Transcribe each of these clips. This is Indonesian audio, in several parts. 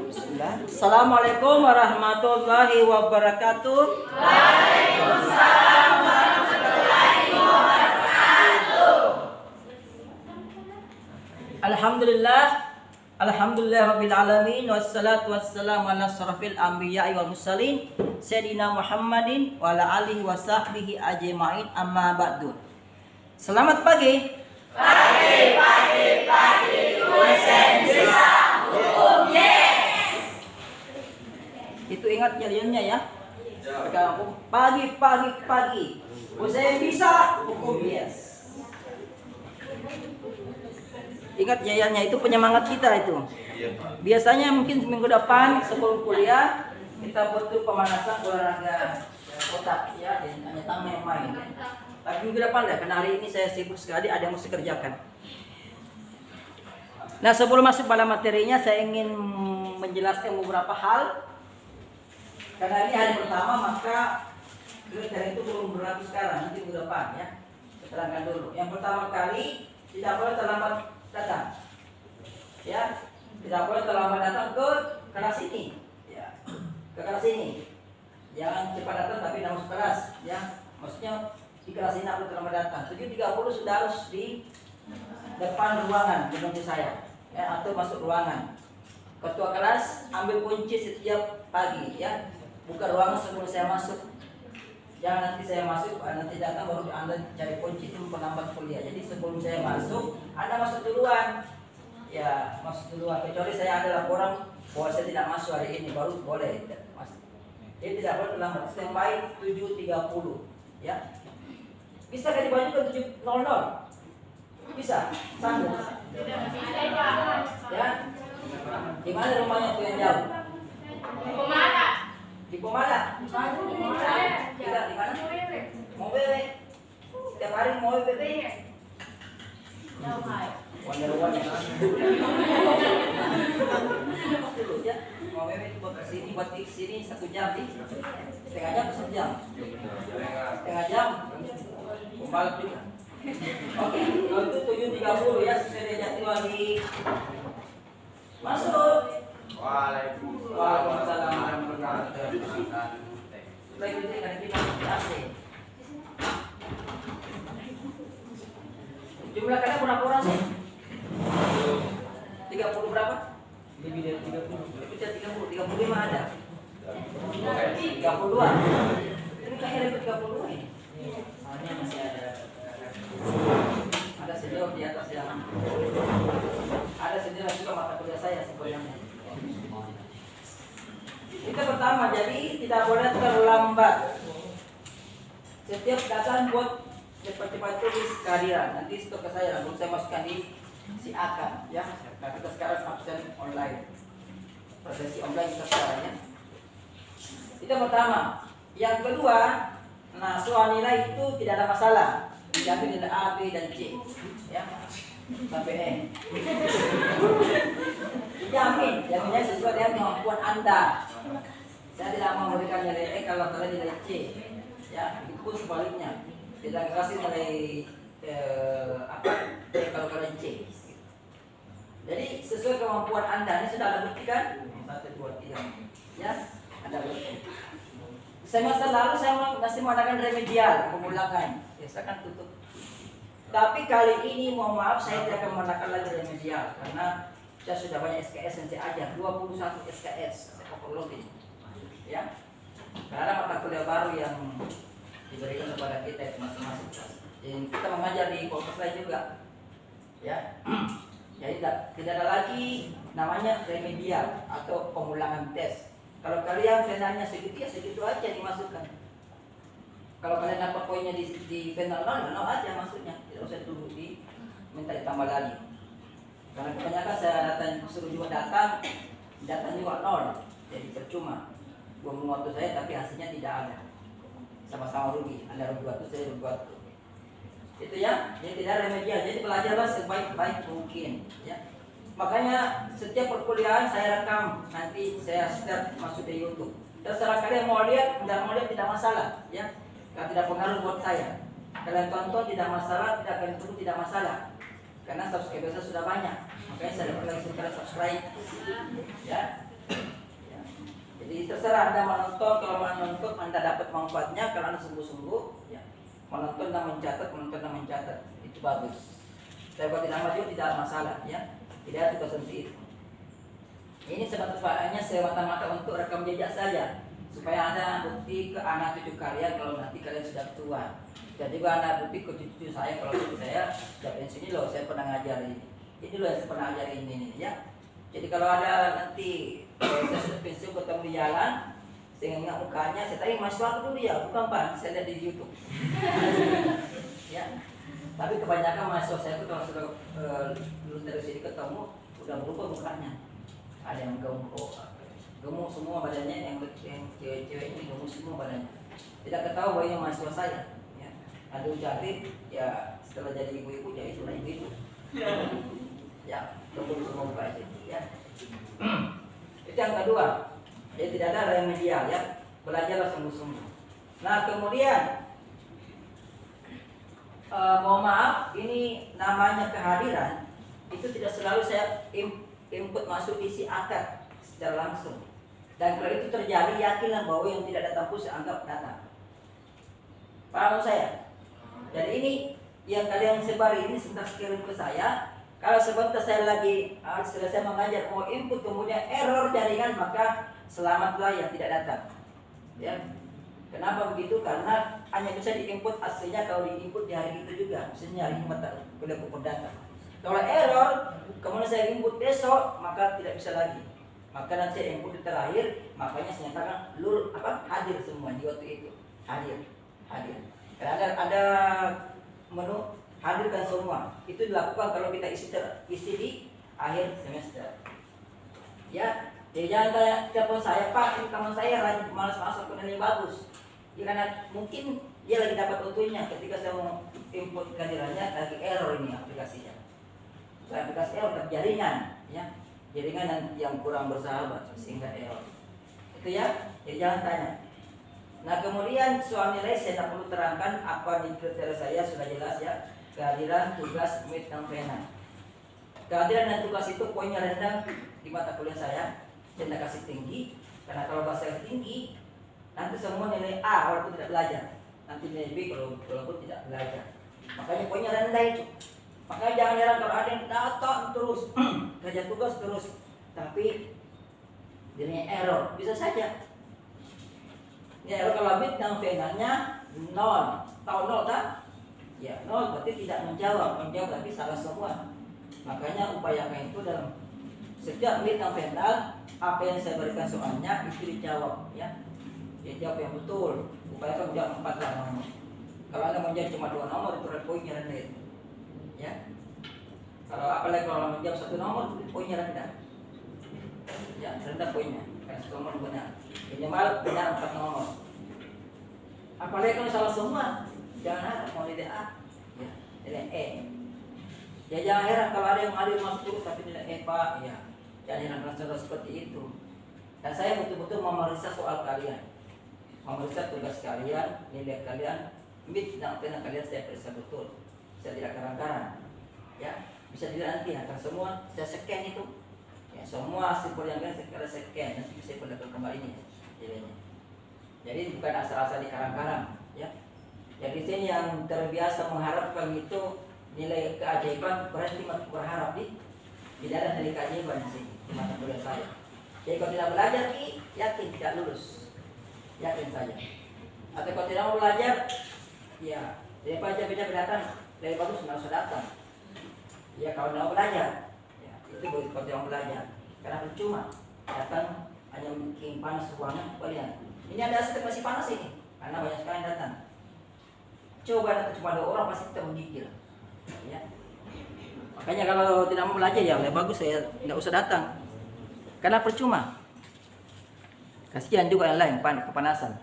Bismillah. Assalamualaikum warahmatullahi wabarakatuh. Waalaikumsalam warahmatullahi wabarakatuh. Alhamdulillah rabbil alamin, wassalatu wassalamu ala asyrafil anbiya'i wal mursalin sayyidina Muhammadin wa ala alihi wa sahbihi ajma'in, amma ba'du. Selamat pagi. Pagi. Dosen bisa hukum yes. Itu ingat jalannya ya. Sekarang pagi. Dosen bisa hukum yes. Ingat jalannya, itu penyemangat kita itu. Biasanya mungkin minggu depan sebelum kuliah kita butuh pemanasan olahraga otak ya, dan tanya yang main. Tapi minggu depan deh, karena hari ini saya sibuk sekali, ada yang mesti kerjakan. Nah, sebelum masuk pada materinya, saya ingin menjelaskan beberapa hal. Karena ini hari pertama, maka kriteria itu belum berlaku sekarang, nanti minggu depan ya. Saya terangkan dulu. Yang pertama kali, tidak boleh terlambat datang. Ya, tidak boleh terlambat datang ke kelas ini. Ya, ke kelas ini. Jangan cepat datang tapi tidak masuk kelas. Ya, maksudnya di kelas ini aku terlambat datang. 7.30 sudah harus di depan ruangan menunggu saya, ya, atau masuk ruangan. Ketua kelas ambil kunci setiap pagi, ya, buka ruangan sebelum saya masuk. Jangan nanti saya masuk, nanti datang baru Anda cari kunci, itu penambat kuliah. Jadi sebelum saya masuk, Anda masuk duluan. Ya, masuk duluan. Kecuali saya ada laporan bahwa saya tidak masuk hari ini, baru boleh masuk. Jadi tidak boleh terlambat. Standby 7.30, ya. Bisa kan dibantu ke 7.00? Bisa? Sanggup? Ya? Di mana rumahnya tuh yang jauh? Di Pomala. Kita di mana? Mau bebe. Setiap hari mau bebe. Wonder ya. Mau bebe itu buat kesini, buat di sini 1 jam nih. Setengah jam, 1 jam. Setengah jam. Balik juga. Oke, kalau itu 7.30 ya, sesuai jadwal lagi. Masuk. Waalaikumsalam warahmatullahi wabarakatuh. Baik, itu kan kita AC. Jumlah kalian berapa orang sih? 30 berapa? Lebih dari 30. Lebih dari 30, 35 ada. 32. Ini kayaknya lebih 32 nih. Soalnya masih ada senior di atas yang ada senior juga mata kuliah saya sebenarnya. Kita pertama, jadi tidak boleh terlambat. Setiap datang buat cepat-cepat tulis kehadiran. Nanti stok ke saya, lalu saya masukkan di si akan ya. Nah, kita sekarang absen online. Prosesi online kita sekarang ya. Itu pertama. Yang kedua, nah, soal nilai itu tidak ada masalah. Diambil nilai A, B, dan C, ya, sampai E. Dijamin, jaminnya sesuai dengan kemampuan Anda. Saya tidak mau memberikan nilai E kalau kalian nilai C, ya, itu pun sebaliknya. Tidak kasih nilai E kalau kalian C. Jadi sesuai kemampuan Anda. Ini sudah ada bukti kan? 1, 2, 3, ya, ada bukti. Semester lalu saya masih mengadakan remedial, pemulangan. Ya, saya kan tutup. Tapi kali ini mohon maaf saya tidak akan mengadakan lagi remedial karena saya sudah banyak SKS yang saya ajar, 21 SKS saya overloading. Ya. Karena mata kuliah baru yang diberikan kepada kita masing-masing kelas. Jadi kita mengajar di kampus lain juga. Ya. Jadi tidak ada lagi namanya remedial atau pemulangan tes. Kalau kalian penanya segitu ya segitu aja dimasukkan. Kalau kalian dapat poinnya di final aja maksudnya, tidak usah tunggu minta ditambah lagi. Karena kebanyakan saya suruh juga datang juga 0, jadi percuma. Buang waktu saya tapi hasilnya tidak ada. Sama-sama rugi, Anda rugi waktu, saya rugi waktu. Itu ya, jadi tidak remedial. Jadi belajarlah sebaik-baik mungkin. Ya. Makanya setiap perkuliahan saya rekam, nanti saya start masuk di YouTube. Terserah kalian mau lihat, tidak mau lihat tidak masalah, ya. Karena tidak pengaruh buat saya. Kalian tonton tidak masalah, tidak kalian tunggu tidak masalah. Karena subscriber saya sudah banyak, makanya saya dapat lagi subscribe, ya. Jadi terserah Anda menonton, kalau menonton Anda dapat manfaatnya, kalau Anda sungguh-sungguh ya, menonton dan mencatat, itu bagus. Saya kalau tidak maju tidak masalah ya, tidak juga seperti itu. Ini sebatas-batasnya semata-mata untuk rekam jejak saja, supaya ada bukti ke anak cucu kalian kalau nanti kalian sudah tua. Dan juga ada bukti ke cucu saya kalau cucu saya sudah pensiun, loh saya pernah ngajar ini loh saya pernah ngajar ini ya. Jadi kalau ada nanti saya sudah pensiun ketemu di jalan, saya ingat mukanya, saya tanya mahasiswa dulu ya, bukan Pak, saya lihat di YouTube. Ya. Tapi kebanyakan mahasiswa saya itu kalau sudah lulus dari sini ketemu udah berubah mukanya. Ada yang gemuk semua badannya, yang cewek-cewek ini gemuk semua badannya. Tidak ketahui bahwa ini mahasiswa saya. Ya. Ada cantik, ya setelah jadi ibu-ibu jadi sudah ibu-ibu. Ya, gemuk semua muka itu. Ya. Itu yang kedua. Jadi tidak ada remedial ya. Belajarlah sungguh-sungguh. Nah kemudian mohon maaf, ini namanya kehadiran itu tidak selalu saya input masuk isi akad secara langsung. Dan kalau itu terjadi, yakinlah bahwa yang tidak datang pun saya anggap datang. Paham saya? Jadi ini yang kalian sebar ini sebentar kirim ke saya. Kalau sebentar saya lagi selesai mengajar mau input kemudian error jaringan, maka selamatlah yang tidak datang. Ya. Kenapa begitu? Karena hanya bisa diinput aslinya kalau diinput di hari itu juga. Misalnya hari ini mata kuliah pokok data. Kalau error, kemudian saya input besok, maka tidak bisa lagi. Maka nanti saya input di terakhir, makanya saya nyatakan hadir semua di waktu itu. Hadir. Karena ada menu hadirkan semua. Itu dilakukan kalau kita isi di akhir semester. Ya, jadi jangan telepon saya, Pak, ini teman saya rajin malas masuk ke nilai bagus. Ya, karena mungkin dia lagi dapat utuhnya ketika saya mau input kehadirannya lagi error ini aplikasinya. Aplikasi error jaringan, ya, jaringan yang kurang bersahabat sehingga error. Itu ya, jadi jangan tanya. Nah kemudian soal nilai saya tak perlu terangkan apa di kriteria saya sudah jelas ya. Kehadiran, tugas, mid, dan pena. Kehadiran dan tugas itu poinnya rendah di mata kuliah saya tidak kasih tinggi, karena kalau bahasa tinggi nanti semua nilai A walaupun tidak belajar, nanti nilai B walaupun tidak belajar. Makanya poinnya rendah itu. Makanya jangan heran kalau ada yang datang terus kerja tugas terus tapi jadinya error, bisa saja. Ya error kalau mid dan penanya 0, tahu 0 tak? Ya 0 berarti tidak menjawab tapi salah semua. Makanya upayakan itu dalam setiap mid dan final apa yang saya berikan soalnya itu dijawab ya. Dia jawab yang betul. Upayakan jawab 4 lah nomor. Kalau Anda menjawab cuma 2 nomor itu poinnya rendah itu. Ya. Kalau apalagi kalau menjawab 1 nomor poinnya rendah. Ya, rendah poinnya. Karena 1 nomor benar. Minimal benar 4 nomor. Apalagi kalau salah semua, jangan harap mau nilai A. Ya, nilai E. Ya jangan heran kalau ada yang hadir masuk dulu tapi nilai E Pak. Ya. Jangan heran seperti itu. Dan saya betul-betul memeriksa soal kalian, memeriksa tugas kalian, nilai kalian, mid dan pena kalian saya periksa betul. Saya tidak karang-karang. Ya, bisa dilihat nanti akan semua saya scan itu. Ya, semua hasil yang kalian saya scan nanti bisa perlihatkan kembali ini nilainya. Jadi bukan asal-asal di karang-karang. Ya. Jadi sini yang terbiasa mengharapkan itu nilai keajaiban berarti berharap tidak ada nilai keajaiban di sini di mata kuliah saya. Jadi kalau tidak belajar yakin tidak lulus, yakin saja. Atau kalau tidak mau belajar, ya jadi baca datang lebih bagus nggak usah datang. Ya kalau tidak mau belajar, ya itu kalau tidak mau belajar, karena percuma datang hanya bikin panas ruangan kalian. Ini ada asli masih panas ini, karena banyak sekali yang datang. Coba datang cuma 2 orang pasti kita menggigil. Ya. Makanya kalau tidak mau belajar ya lebih bagus saya tidak usah datang. Karena percuma. Kasihan juga yang lain kepanasan.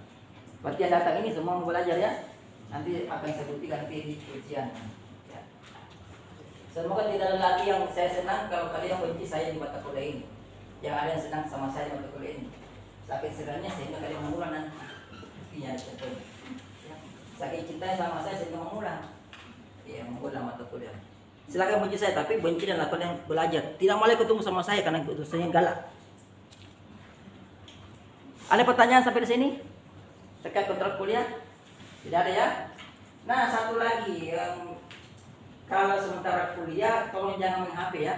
Berarti yang datang ini semua mau belajar ya. Nanti akan saya buktikan nanti di ujian. Ya. Semoga tidak ada lagi yang saya senang kalau kalian benci saya di mata kuliah ini. Yang ada yang senang sama saya di mata kuliah ini. Saking senangnya sehingga kalian mengulang nanti. Iya, betul. Ya. Saking cintanya sama saya sehingga mengulang. Ya, mengulang mata kuliah. Silakan benci saya, tapi benci dan lakukan yang belajar. Tidak boleh ketemu sama saya karena saya galak. Ada pertanyaan sampai di sini? Terkait kontrak kuliah? Tidak ada ya? Nah, satu lagi yang kalau sementara kuliah tolong jangan main HP ya.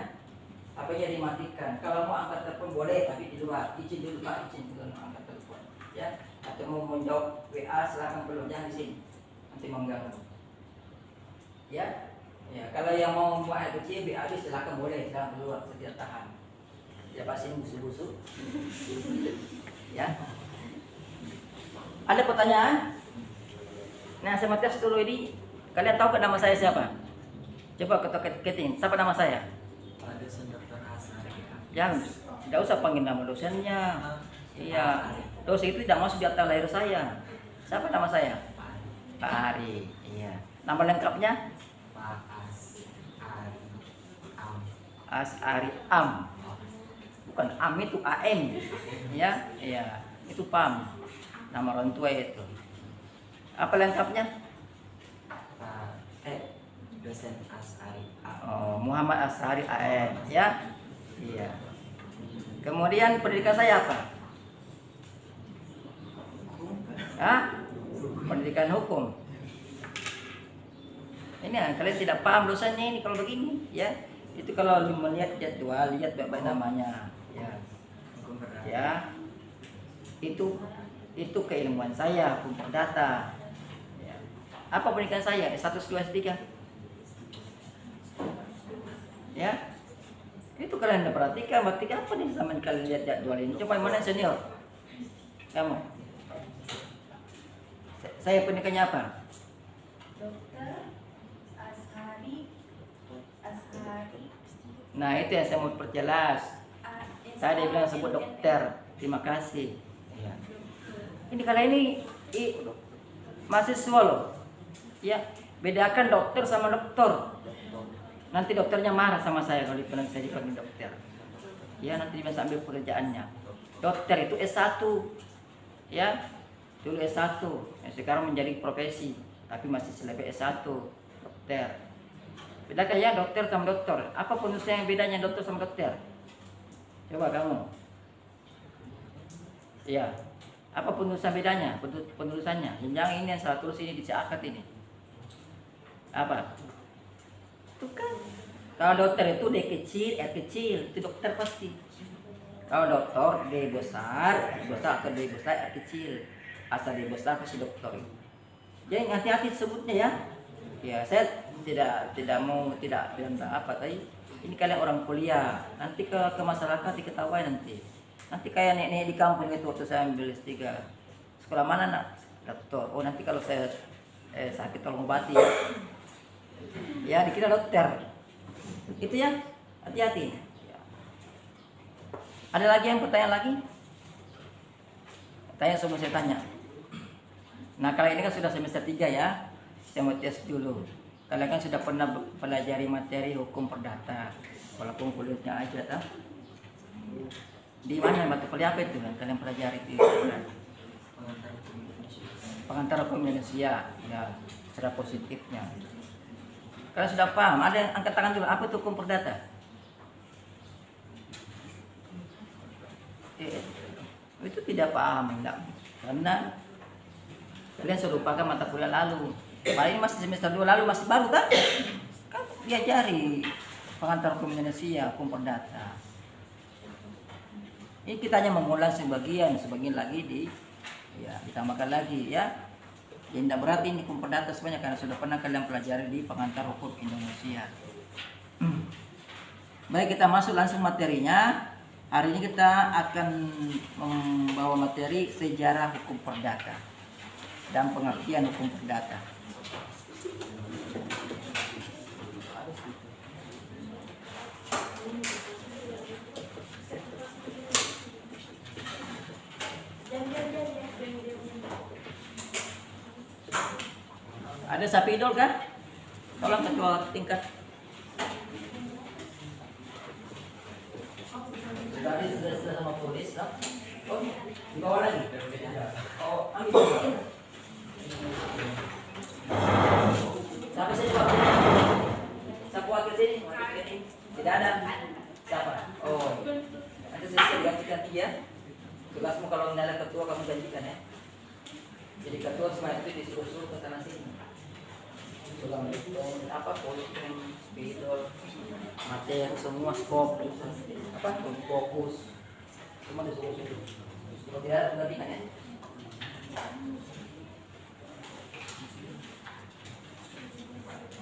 HP-nya dimatikan. Kalau mau angkat telepon boleh, tapi di luar. Izin dulu Pak, izin dulu mau angkat telepon. Ya, atau mau menjawab WA silakan, belum, jangan di sini. Nanti mengganggu. Ya. Ya, kalau yang mau buat air kecil BAB silakan boleh, jangan keluar, saya tidak tahan. Ya pasti busuk-busuk. Ya. Ada pertanyaan? Nah, saya mau tes dulu ini. Kalian tahu ke nama saya siapa? Coba ketik. Siapa nama saya? Pak dosen Dr. Hasan. Jangan, tidak usah panggil nama dosennya. Iya, dosen itu tidak masuk di daftar lahir saya. Siapa nama saya? Pak Ari. Iya. Nama lengkapnya? Pak Asari Am. Bukan Am itu AM. Ya, iya. Itu Pam. Nama orang tua itu. Apa lengkapnya? Dosen Asari AM. Oh, Muhammad Asari AM, ya. Iya. Kemudian pendidikan saya apa? Hah? Pendidikan hukum. Ini kalian tidak paham dosanya ini kalau begini, ya. Itu kalau melihat jadwal, lihat baik-baik namanya, ya. Hukum perdata. Ya. Itu keilmuan saya, hukum perdata. Ya. Apa pendidikan saya? S1, S2, S3. Ya. Itu kalian udah perhatikan, berarti apa nih sama kalian lihat jadwal ini? Coba mana senior? Kamu. Saya pendidikannya apa? Dokter Ashari. Nah, itu yang saya mau perjelas. Saya dia bilang sebut dokter. Terima kasih. Iya. Ini kalian ini mahasiswa loh. Ya, bedakan dokter sama doktor. Nanti dokternya marah sama saya kalau saya dipanggil dokter. Ya, nanti dia bisa ambil pekerjaannya. Dokter itu S1. Ya. Dulu S1, sekarang menjadi profesi, tapi masih selevel S1, dokter. Bedakan ya dokter sama dokter. Apa penulisan yang bedanya dokter sama dokter? Coba kamu. Iya. Apa penulisan bedanya? Penulisannya. Yang ini yang salah tulis ini di akad ini. Apa? Itu kan. Kalau dokter itu D kecil, R kecil, itu dokter pasti. Kalau dokter D besar atau D besar, R kecil. Asal D besar pasti dokter. Jadi hati-hati sebutnya ya. Ya, saya tidak bilang apa tadi. Ini kalian orang kuliah, nanti ke masyarakat diketahui nanti. Nanti kayak nenek di kampung itu waktu saya ambil S3. Sekolah mana nak? Dokter. Oh, nanti kalau saya sakit tolong obati ya. Ya, dikira dokter. Itu ya. Hati-hati. Ya. Ada lagi yang pertanyaan lagi? Tanya semua saya tanya. Nah, kalian ini kan sudah semester 3 ya. Saya mau tes dulu. Kalian kan sudah pernah pelajari materi hukum perdata. Walaupun kulitnya aja tak? Di mana mata kuliah apa itu yang kalian pelajari di pengantar hukum Indonesia? Ya, secara positifnya. Kalian sudah paham? Ada yang angkat tangan dulu. Apa itu hukum perdata? Itu tidak paham, enggak. Karena kalian sudah lupakan mata kuliah lalu. Paling masih semester 2 lalu masih baru kan? Kan diajari pengantar hukum Indonesia, hukum perdata. Ini kita hanya mengulang sebagian lagi ditambahkan lagi ya. Jadi tidak berarti ini hukum perdata sebanyak karena sudah pernah kalian pelajari di pengantar hukum Indonesia. Baik, kita masuk langsung materinya. Hari ini kita akan membawa materi sejarah hukum perdata dan pengertian hukum perdata. Ada sapi idol kan? Tolong ketua tingkat. Sudah sama polis, oh, dibawa lagi. Oh, ambil. Sampai saya coba. Sapu wakil sini. Tidak ada. Siapa? Oh. Nanti saya ganti-ganti ya. Tugasmu kalau nggak ada ketua kamu janjikan ya. Jadi ketua semua itu disuruh-suruh ke sana sini. Sudah mendukung apa posting, spidol, materi semua skop apa fokus semua disuruh-suruh. Kalau tidak gantikan ya.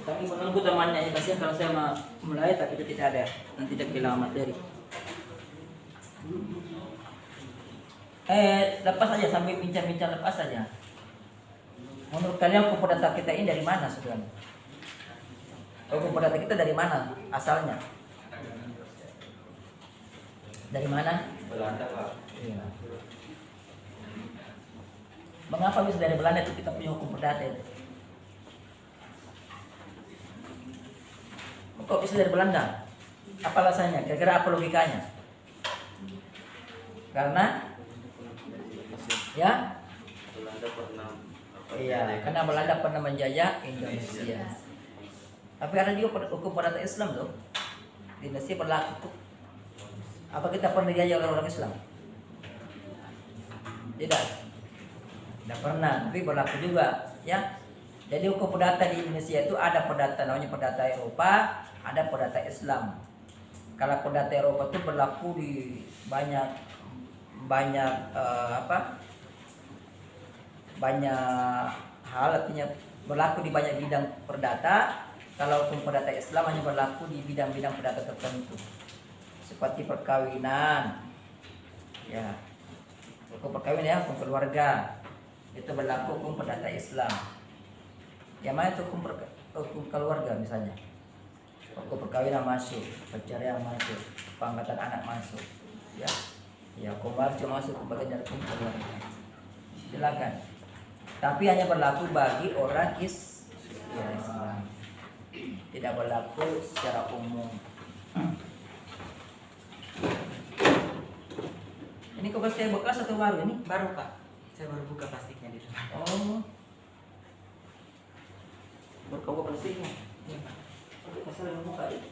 Kami menunggu temannya ya, kasihan kalau saya mulai tapi itu tidak ada, nanti tidak kehilangan materi. Lepas aja sambil bincang-bincang, lepas saja. Menurut kalian hukum perdata kita ini dari mana sebenarnya? Hukum perdata kita dari mana asalnya? Dari mana? Belanda, Pak. Iya. Mengapa bisa dari Belanda itu kita punya hukum perdata itu? Kok bisa dari Belanda? Apa alasannya? Kira-kira apa logikanya? Karena ya? Belanda pernah Iya, karena Belanda pernah menjajah Indonesia. Tapi ada juga hukum perdata Islam loh. Di Indonesia berlaku. Apa kita pernah dijajah oleh orang Islam? Tidak. Tidak pernah, tapi berlaku juga, ya. Jadi hukum perdata di Indonesia itu ada perdata namanya perdata Eropa, ada perdata Islam. Kalau perdata Eropa itu berlaku di banyak hal, artinya berlaku di banyak bidang perdata. Kalau hukum perdata Islam hanya berlaku di bidang-bidang perdata tertentu, seperti perkawinan, ya, hukum perkawinan ya, hukum keluarga itu berlaku hukum perdata Islam. Yang mana itu hukum keluarga misalnya, hukum perkawinan masuk, perceraian masuk, pengangkatan anak masuk, ya, hukum marjo masuk sebagai dari hukum keluarga. Silakan. Tapi hanya berlaku bagi orang Islam, tidak berlaku secara umum. Ini kok saya bekas atau baru ini? Baru, Pak. Saya baru buka plastiknya di rumah. Oh, berkau bersihnya. Iya, Pak. Masalah yang buka ini.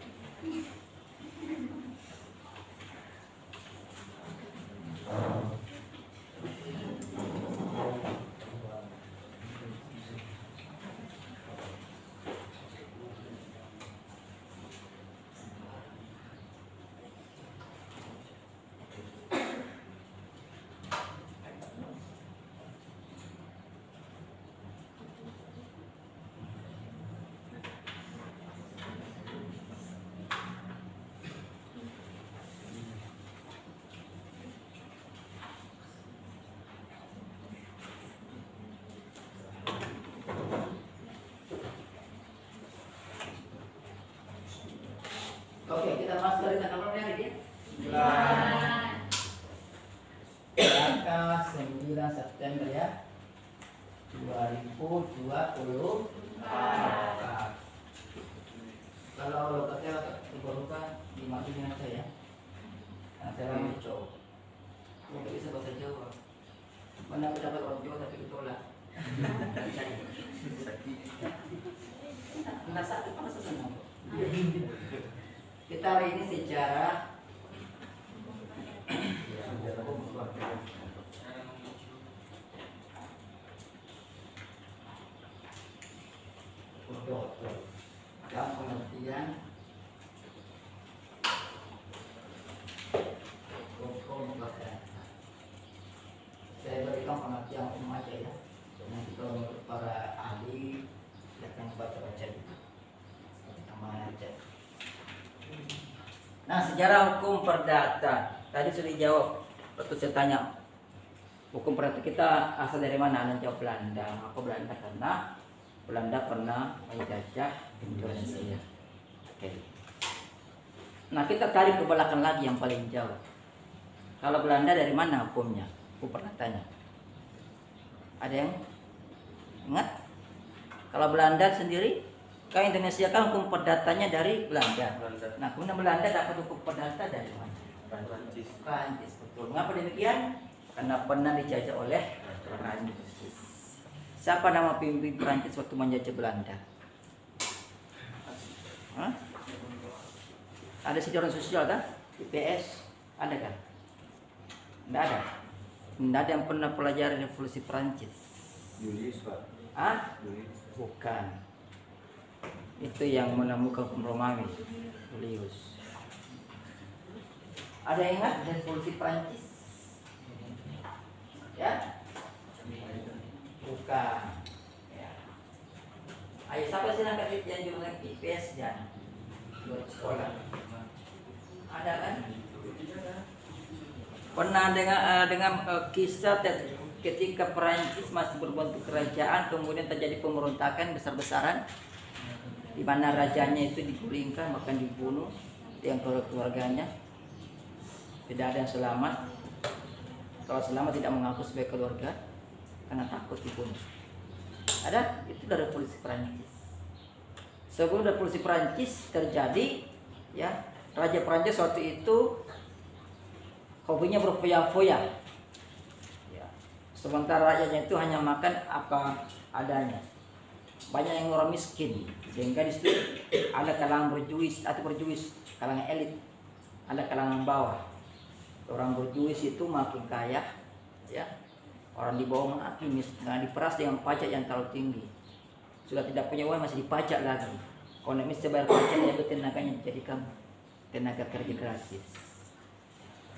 Oke, kita masuk dari tanggal berapa hari ya? Tanggal 9 September ya, 2024. Kalau lokatnya lupa dimaklumi aja ya. Nah, saya mau coba. Mungkin bisa bahasa Jawa. Mana aku dapat orang Jawa tapi ditolak. Nah, satu apa senang? Kita hari ini sejarah dalam pengertian hukum perdata. Saya berikan pengertian umum aja ya. Nanti kalau menurut para ahli silakan baca-baca itu. Sama aja. Nah, sejarah hukum perdata tadi sudah dijawab. Waktu saya tanya hukum perdata kita asal dari mana? Anda jawab Belanda. Apa Belanda? Karena Belanda pernah menjajah Indonesia. Oke. Nah, kita tarik ke belakang lagi yang paling jauh. Kalau Belanda dari mana hukumnya? Hukum perdatanya? Ada yang ingat? Kalau Belanda sendiri, kan Indonesia kan hukum perdatanya dari Belanda. Nah, kemudian Belanda dapat hukum perdata dari mana? Prancis. Prancis, betul. Mengapa demikian? Karena pernah dijajah oleh Prancis. Siapa nama pemimpin Prancis waktu menjajah Belanda? Hah? Ada sejarah sosial kan? IPS ada kan? Tidak ada. Tidak ada yang pernah pelajari revolusi Prancis. Julius Pak. Ah, Julius. bukan. Itu yang menemukan hukum Romawi, Julius. Ada yang ingat revolusi Prancis? Ya? Bukan. Ya. Ayo siapa sih yang jurusan IPS ya? Buat sekolah. Ada kan? Pernah dengan kisah ketika Perancis masih berbentuk kerajaan, kemudian terjadi pemberontakan besar-besaran, di mana rajanya itu digulingkan, bahkan dibunuh, yang keluarganya tidak ada yang selamat. Kalau selamat tidak mengaku sebagai keluarga karena takut dibunuh. Ada, itu dari revolusi Perancis. Sebelum revolusi Perancis terjadi, ya, Raja Perancis waktu itu hobinya berfoya-foya. Ya. Sementara rakyatnya itu hanya makan apa adanya. Banyak yang orang miskin, sehingga di situ ada kalangan berjuis atau berjuis, kalangan elit, ada kalangan bawah. Orang berjuis itu makin kaya, ya. Orang di bawah makin miskin, diperas dengan pajak yang terlalu tinggi. Sudah tidak punya uang masih dipajak lagi. Kalau tidak bisa bayar pajak, ya tenaganya dijadikan tenaga kerja gratis.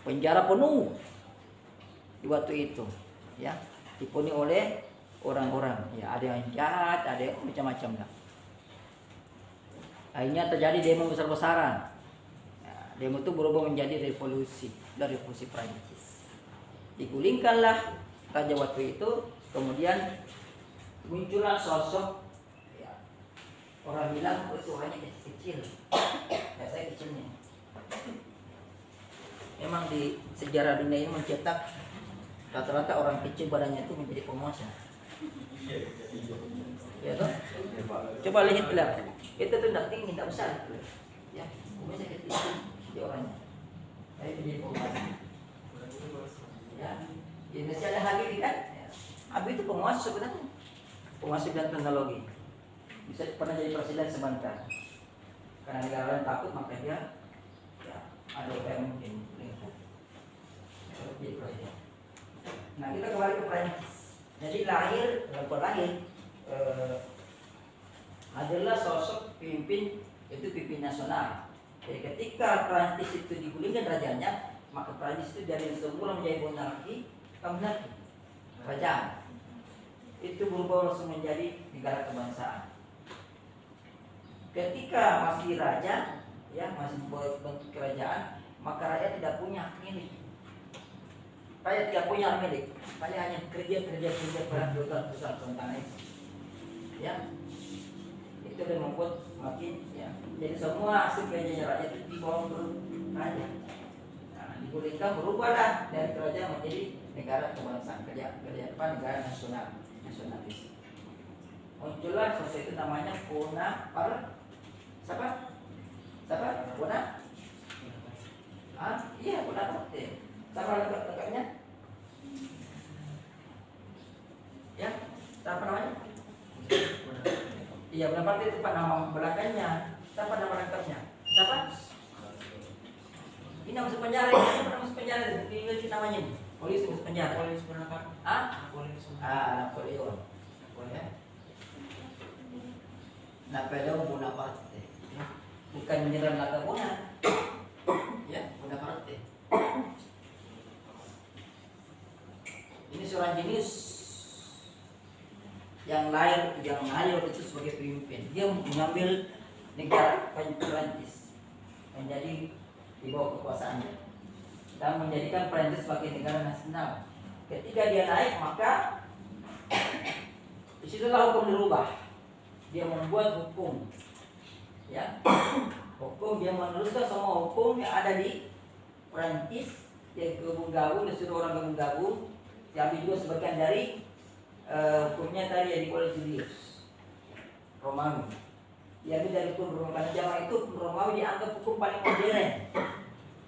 Penjara penuh di waktu itu, ya, dipenuhi oleh orang-orang, ya, ada yang jahat, ada yang macam-macam lah. Akhirnya terjadi demo besar-besaran. Ya, demo itu berubah menjadi revolusi, dari revolusi Prancis. Digulingkanlah raja waktu itu, kemudian muncullah sosok, ya, orang bilang itu hanya kecil, ya saya kecilnya. Memang di sejarah dunia ini mencetak rata-rata orang kecil badannya itu menjadi penguasa. Ya toh? Coba lihat lah. Itu tuh tidak tinggi, tidak besar. Ya, bisa kecil di orangnya. Tapi menjadi penguasa. Ya, di Indonesia ada Habibie kan? Ya. Habibie itu penguasa sebenarnya. Penguasa bidang teknologi. Bisa pernah jadi presiden sebentar. Karena negara lain takut, maka dia, ya, ada upaya mungkin. Jadi presiden. Nah, kita kembali ke Prancis. Jadi adalah sosok pemimpin, itu pimpin nasional. Jadi ketika Prancis itu digulingkan rajanya, maka Prancis itu dari semula menjadi monarki, kerajaan. Itu berubah langsung menjadi negara kebangsaan. Ketika masih raja, ya, masih berbentuk kerajaan, maka rakyat tidak punya hak milik. Rakyat tidak punya hak milik. Rakyat hanya kerja pada perusahaan tanah itu. Ya, itu yang membuat makin, ya. Jadi semua hasil kerjanya rakyat itu dibawa ke raja. Nah, digulingkan berubahlah dari kerajaan menjadi negara kebangsaan, negara nasionalis. Muncullah sosok itu namanya Bonaparte. Siapa? Iya, Bonaparte. Siapa lengkapnya? Ya, siapa namanya? Iya, Bonaparte itu nama belakangnya. Siapa nama lengkapnya? Siapa? Ini masuk penjara, ini pernah masuk penjara. Ini namanya nih. Polisi masuk penjara. Napoleon Bonaparte. Napoleon. Napoleon Bonaparte. Bukan menyerang Nagabona. Ya, Bonaparte. Ini seorang jenius yang lahir itu sebagai pemimpin. Dia mengambil negara Prancis menjadi di bawah kekuasaannya dan menjadikan Prancis sebagai negara nasional. Ketika dia naik, maka disitulah hukum dirubah. Dia membuat hukum, ya, hukum. Dia meneruskan semua hukum yang ada di Prancis. Dia gabung-gabung, disuruh orang gabung-gabung. Diambil juga sebagian dari hukumnya tadi yang dibuat Julius Romawi. Diambil dari hukum Romawi. Zaman itu Romawi dianggap hukum paling modern.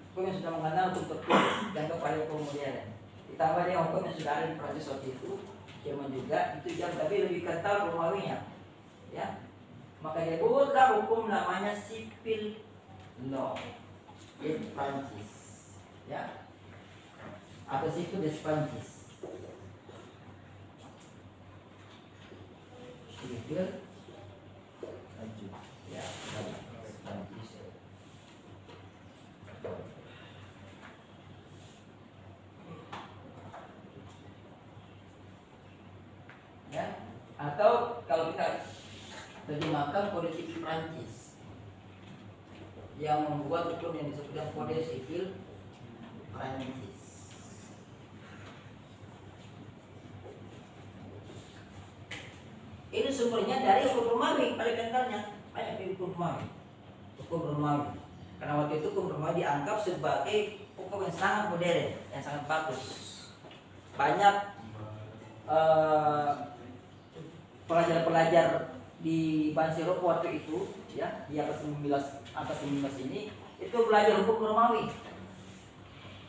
Hukum yang sudah mengenal hukum tertulis dianggap paling hukum modern. Ditambah dia hukum yang sudah ada di Prancis waktu itu, Jerman juga, itu jauh tapi lebih kental Romawinya. Ya, maka dia buatlah hukum namanya civil law di Prancis, ya, atau civil de Prancis. sipil ya Prancis. Ya, atau kalau kita terjemahkan kode sipil Prancis yang membuat hukum yang disebut kode sipil Prancis. Ini sumbernya dari hukum Romawi, paling kentalnya banyak di hukum Romawi. Hukum Romawi. Karena waktu itu hukum Romawi dianggap sebagai hukum yang sangat modern, yang sangat bagus. Banyak pelajar-pelajar di Banser waktu itu, ya, di atas 19 ini itu belajar hukum Romawi.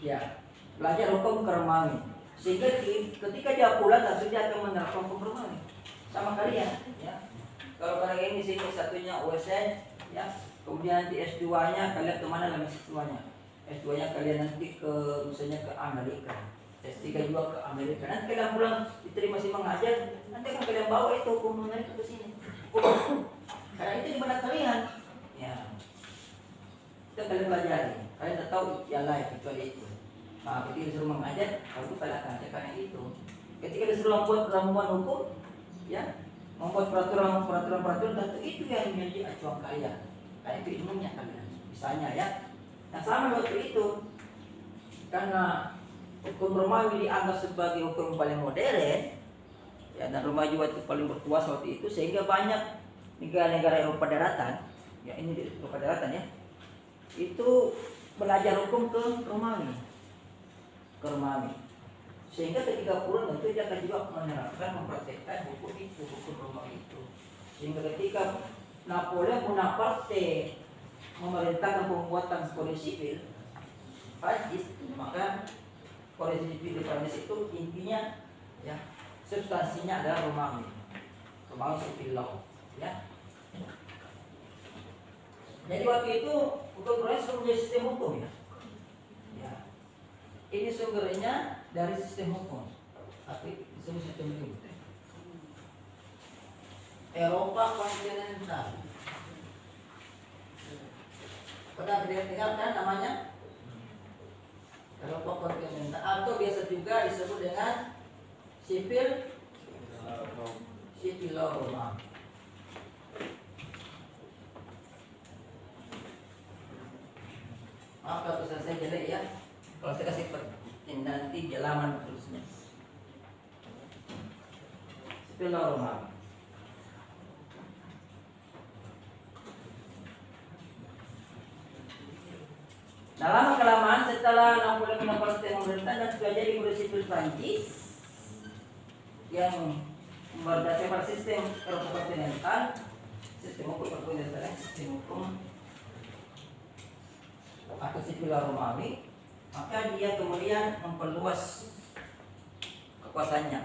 Ya, belajar hukum Romawi. Sehingga ketika dia pulang tentu dia akan menerapkan hukum Romawi sama kalian, ya. Kalau kalian ini sini satunya USN, ya, kemudian nanti S2-nya kalian kemana lagi S2-nya? S2-nya kalian nanti ke misalnya ke Amerika, S3 juga ke Amerika. Nanti kalian pulang diterima si mengajar, nanti akan kalian bawa itu hukum Amerika ke sini. Karena itu di benak kalian, ya. Itu kalian pelajari, kalian tak tahu yang lain kecuali itu. Nah, ketika disuruh mengajar, kamu kalian akan ajar karena itu. Ketika disuruh membuat ramuan hukum, ya, membuat peraturan tentu itu yang menjadi acuan kalian. Karena itu ilmunya kalian, misalnya ya. Nah, sama waktu itu, karena hukum Romawi dianggap sebagai hukum paling modern, ya, dan Romawi juga itu paling berkuasa waktu itu, sehingga banyak negara-negara Eropa daratan, ya ini di Eropa daratan ya, itu belajar hukum ke Romawi, sehingga ketika pulang tentu dia akan juga menerapkan, mempraktekkan hukum itu, hukum Romawi itu, sehingga ketika Napoleon Bonaparte memerintahkan pembuatan kode sipil Prancis, maka kode sipil di Prancis itu intinya, ya, substansinya adalah Romawi civil law, ya. Jadi waktu itu hukum Prancis menjadi sistem hukum, ya. Ya. Ini sumbernya dari sistem hukum, tapi disebut sistem hukum. Eropa kontinental. Pernah dengar kan namanya? Eropa kontinental, atau biasa juga disebut dengan sipil law Roma. Maaf kalau tulisan saya jelek ya. Kalau saya kasih nanti jalanan terusnya. Sipil law Roma. Nah, lama-kelamaan setelah Napoleon Bonaparte memerintah dan sudah jadi kode sipil Prancis yang berdasarkan sistem Eropa kontinental, sistem hukum kontinental, sistem hukum atau sipil Romawi, maka dia kemudian memperluas kekuasaannya.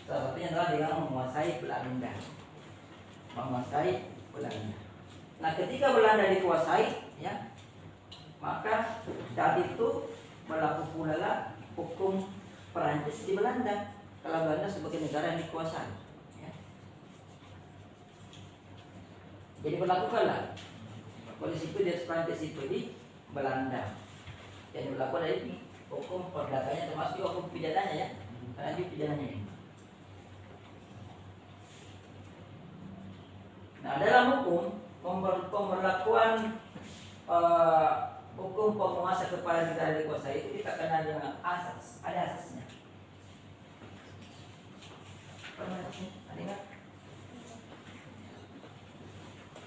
Salah satunya adalah dengan menguasai Belanda. Nah, ketika Belanda dikuasai, ya, maka saat itu berlaku pula hukum Perancis di Belanda, kalau Belanda sebagai negara yang dikuasai, ya. Jadi berlakukanlah polisi itu di Perancis itu di Belanda, dan berlaku dari hukum perdagangannya termasuk hukum pidananya, ya, karena itu pidananya ini. Nah, dalam hukum pemberlakuan hukum penguasa kepada negara dikuasai itu kita kenal dengan asas, ada asasnya. Pernah ada ingat?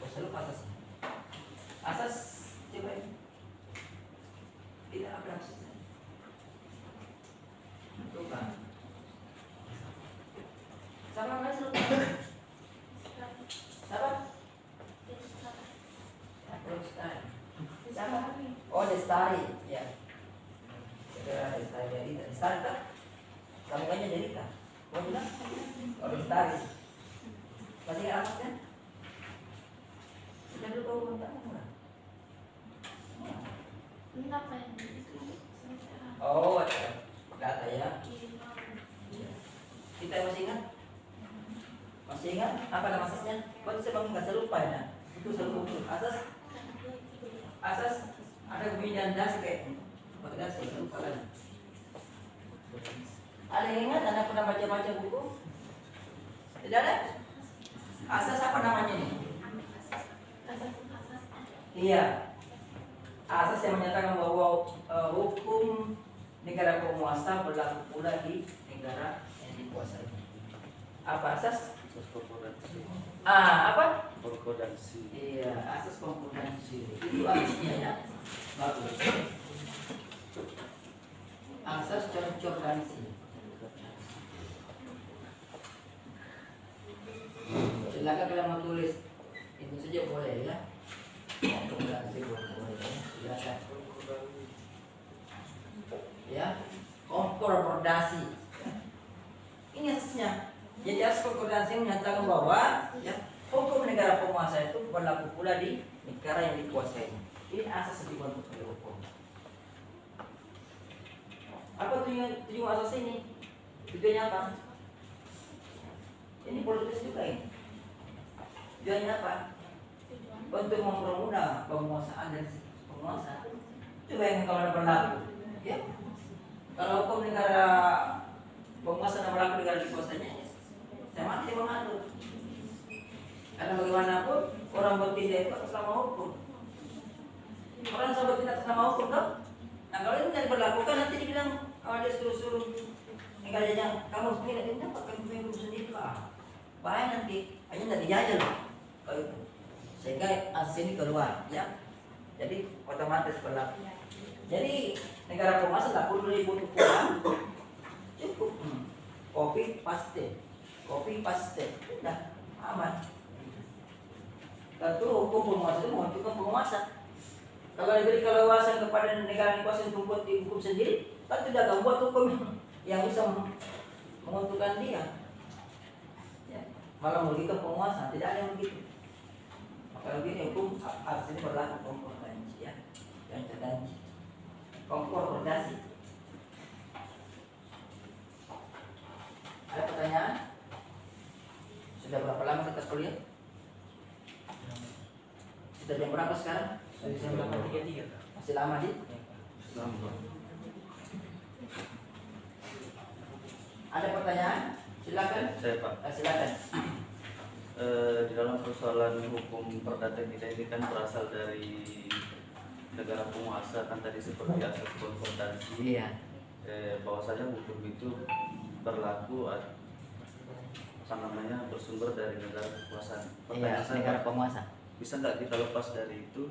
Selalu asasnya. Asas coba ini. Tidak ada asasnya. Itu kan. Sama nggak selalu? Sama? Oh, Lestari, ya. Segera Lestari Derita. Lestari tak? Sambungannya Derita. Oh, bilang? Oh, Lestari. Masih ingat amat kan? Sudah dulu tahu kontak enggak? Kenapa yang itu? Oh, data ya. Kita masih ingat? Masih ingat? Apa nama asasnya? Waktu saya bangun nggak selupa ya. Itu selupa. Asas ada kemudian das kayak pakai das saya lupa kan. Ada yang ingat? Anda pernah baca buku? Tidak ada? Asas apa namanya ini? Iya. Asas yang menyatakan bahwa hukum negara penguasa berlaku pula di negara yang dikuasai. Apa asas? Konkordansi. Apa? Konkordansi. Iya, asas konkordansi. Itu asasnya ya. Bagus. Asas konkordansi. Silakan kalau mau tulis itu saja boleh ya. Konkordansi boleh ya. Silakan. Ya, konkordansi. Ini asasnya. Jadi asas konkordansi menyatakan bahwa ya, hukum negara penguasa itu berlaku pula di negara yang dikuasai. Ini asas yang dibentuk oleh hukum. Apa tujuan asas ini? Tujuannya apa? Ini politis juga ini. Tujuannya apa? Untuk mempermudah penguasaan dan penguasa. Coba yang kalau berlaku, ya. Kalau hukum negara penguasa dan berlaku negara dikuasainya, saya mati mengatur. Karena bagaimanapun orang bertindak itu atas nama hukum. Orang bisa bertindak atas nama hukum, kan? Nah kalau ini tidak diberlakukan nanti dibilang kalau dia suruh negaranya kamu sendiri ini pakai hukum sendiri lah. Bahaya nanti, hanya tidak dijajah loh. Kalau itu. Sehingga asas ini keluar, ya. Jadi otomatis berlaku. Jadi negara penguasa tak perlu ribut pulang, cukup copy paste, udah aman. Tentu hukum penguasa itu menentukan penguasa. Kalau diberi keleluasan kepada negara yang kuasa untuk membuat hukum sendiri, kan tidak akan buat hukum yang bisa menentukan dia. Ya. Malah merugikan penguasa, tidak ada yang begitu. Maka begini hukum harus ini berlaku konkordansi ya, yang terganti. Konkordansi. Ada pertanyaan? Sudah berapa lama kita kuliah? Sudah jam berapa sekarang? Dari jam 8.33. Masih lama sih? Lama. Ada pertanyaan? Silakan. Saya Pak. Silakan. Di dalam persoalan hukum perdata kita ini kan berasal dari negara penguasa kan tadi seperti asas konkordansi. Iya. Bahwasanya hukum itu berlaku namanya bersumber dari negara kekuasaan. Iya, Pertanyaan saya, negara Pak, penguasa. bisa nggak kita lepas dari itu?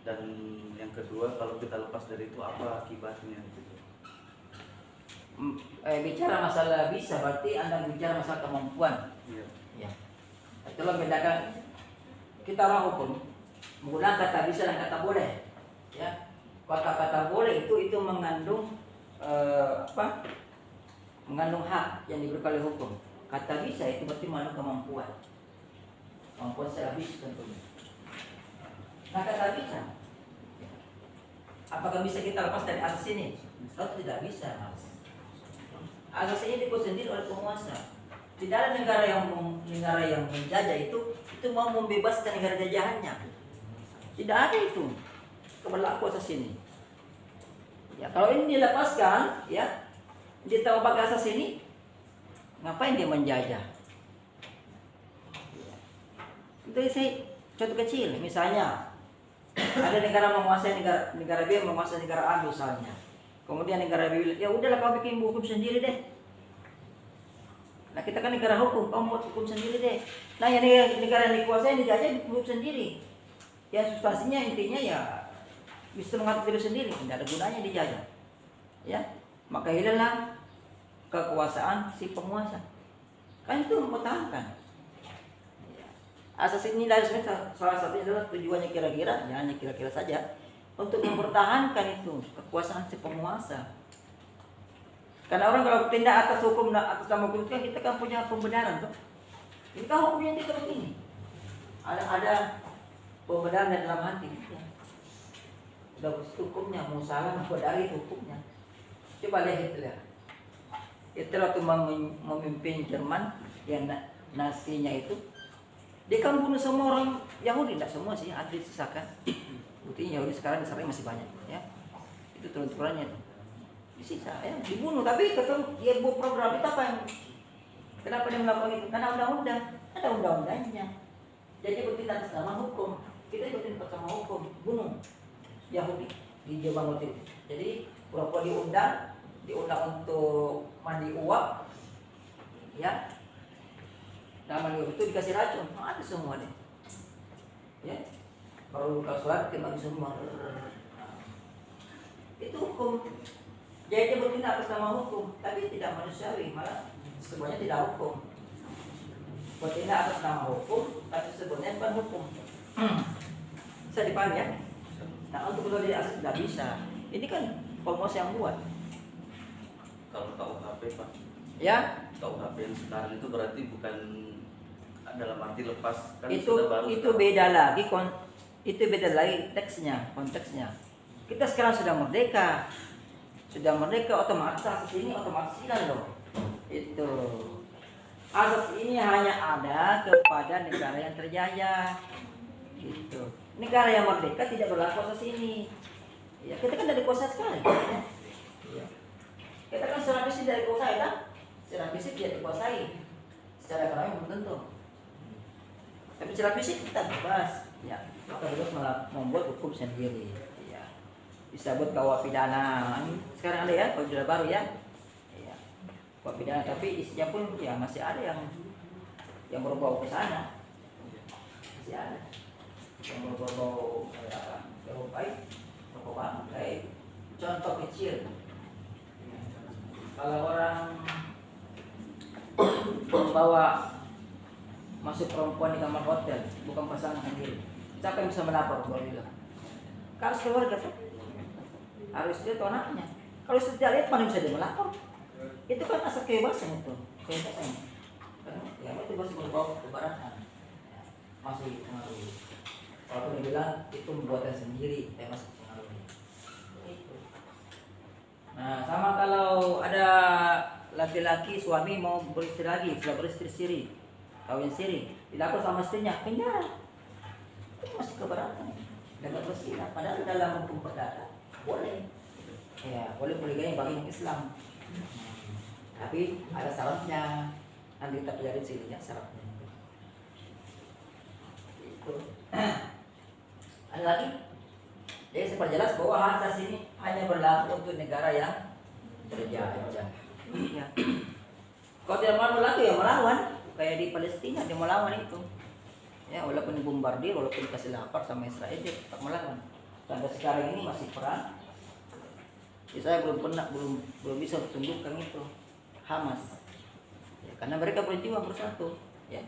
Dan yang kedua, kalau kita lepas dari itu apa akibatnya gitu? Bicara masalah bisa berarti Anda bicara masalah kemampuan. Iya. Ya. Itulah bedakan kita orang hukum menggunakan kata bisa dan kata boleh. Ya. Kata-kata boleh itu mengandung mengandung hak yang diberikan oleh hukum. Kata bisa itu berarti mengandung kemampuan. Kemampuan secara habis tentunya. Nah kata bisa, apakah bisa kita lepas dari asas ini? Atau tidak bisa, Mas. Asas ini dibuat sendiri oleh penguasa. Tidak ada negara yang menjajah itu mau membebaskan negara jajahannya. Tidak ada itu berlaku asas ini. Ya, kalau ini dilepaskan, ya, dia tahu pakai asas ini, ngapain dia menjajah? Itu saya contoh kecil, misalnya ada negara menguasai negara B menguasai negara A misalnya. Kemudian negara B bilang, ya udahlah kau bikin hukum sendiri deh. Nah kita kan negara hukum, kau buat hukum sendiri deh. Nah yang negara yang dikuasai dijajah bikin hukum sendiri. Ya substansinya intinya ya bisa mengatur diri sendiri, tidak ada gunanya dijajah. Ya, maka hilanglah kekuasaan si penguasa. Kan itu mempertahankan. Asas ini dari sebenarnya salah satunya adalah tujuannya kira-kira, ya hanya kira-kira saja untuk mempertahankan itu kekuasaan si penguasa. Karena orang kalau bertindak atas hukum atas nama hukum itu kan kita kan punya pembenaran tuh. Ini kan hukumnya kita begini. Ada pembenaran di dalam hati kita. Sudah hukumnya mau salah mau dari hukumnya. Coba lihat Hitler. Hitler waktu memimpin Jerman yang nasinya itu Dia kan bunuh semua orang Yahudi, tidak semua sih, ada disisakan. Buktinya Yahudi sekarang di Israel masih banyak, ya. Itu turun-turunannya disisa, ya, dibunuh. Tapi ketemu dia buat program itu apa yang kenapa dia melakukan itu? Karena undang-undang, ada undang-undangnya. Jadi bertindak atas nama hukum, kita ikutin pertama hukum, bunuh Yahudi di Jepang itu. Jadi pura-pura diundang untuk mandi uap, ya. Nah, mandi uap itu dikasih racun, ada semua deh, ya. Baru buka surat kembali semua. Itu hukum. Jadi dia bertindak atas nama hukum, tapi tidak manusiawi, malah sebenarnya tidak hukum. Bertindak atas nama hukum, tapi sebenarnya bukan hukum. Bisa dipahami ya? Nah, untuk belajar asli tidak bisa. Ini kan Komos yang buat. Kalau KUHP Pak, Ya, KUHP yang sekarang itu berarti bukan dalam arti lepas kan itu sudah baru sekarang. beda lagi itu beda lagi konteksnya. Kita sekarang sudah merdeka. Sudah merdeka, otomatis asas ini otomatis hilang loh. Itu. Asas ini hanya ada kepada negara yang terjaya. Gitu. Negara yang merdeka tidak berlaku asas ini. Ya, kita kan dari kuasa sekali. Ya. Kita kan secara fisik tidak dikuasai kan? Secara fisik tidak dikuasai. Secara ekonomi belum tentu. Tapi secara fisik kita bebas. Ya, kita bebas malah membuat hukum sendiri. Ya. Bisa buat KUA pidana. Sekarang ada ya, kalau sudah baru ya. Ya. KUA pidana, tapi isinya pun ya masih ada yang berbau ke sana. Masih ada. Yang berbau kayak apa? Berbau baik. Kayak contoh kecil, kalau orang membawa masuk perempuan di kamar hotel, bukan pasangan sendiri, siapa yang bisa melapor? Harus keluarga tuh, harus dia atau anaknya. Kalau sudah lihat mana bisa dia melapor? Itu kan asal kebebasan itu, kebebasan. Ya itu masih berbau kebaratan, masih pengaruh. Kalau dia bilang itu buatan sendiri, masih pengaruh. Nah, sama kalau ada laki-laki suami mau beristri lagi, sudah beristri siri, kawin siri, dilapor sama istrinya, penjara. Itu masih keberatan. Dapat berzina, padahal dalam hukum perdata boleh. Ya, boleh poligami bagi yang Islam. Tapi ada syaratnya. Nanti kita pelajari sirinya syaratnya. Itu. Ada lagi? Jadi saya perjelas bahwa asas ini hanya berlaku untuk negara yang terjajah. Ya. Kalau tidak mau berlaku ya melawan, kayak di Palestina dia melawan itu. Ya, walaupun dibombardir, walaupun dikasih lapar sama Israel dia tetap melawan. Sampai sekarang ini masih perang. Ya, saya belum bisa tunjukkan itu Hamas. Ya, karena mereka berjuang bersatu. Ya.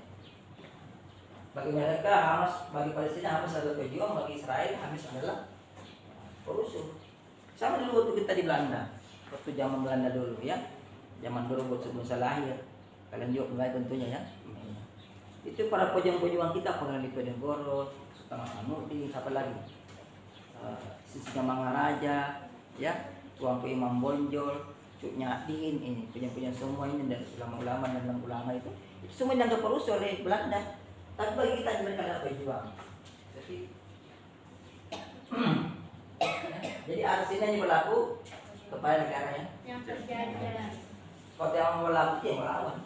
Bagi mereka Hamas, bagi Palestina Hamas adalah pejuang, bagi Israel Hamas adalah perusuh. Sama dulu waktu kita di Belanda, waktu zaman Belanda dulu ya, zaman dulu buat sebelum saya lahir, kalian juga mulai tentunya ya. Itu para pejuang-pejuang kita, Pangeran Diponegoro, Sultan Hasanuddin, siapa lagi, Sisinya Mangaraja, ya, Tuanku Imam Bonjol, Cuk Nyadin, ini pejuang-pejuang semua ini dari ulama-ulama dan ulama itu semua dianggap perusuh oleh Belanda. Tapi bagi kita mereka adalah pejuang. Jadi asas ini hanya berlaku kepada negaranya yang terjajah. kalau yang berlaku dia melawan.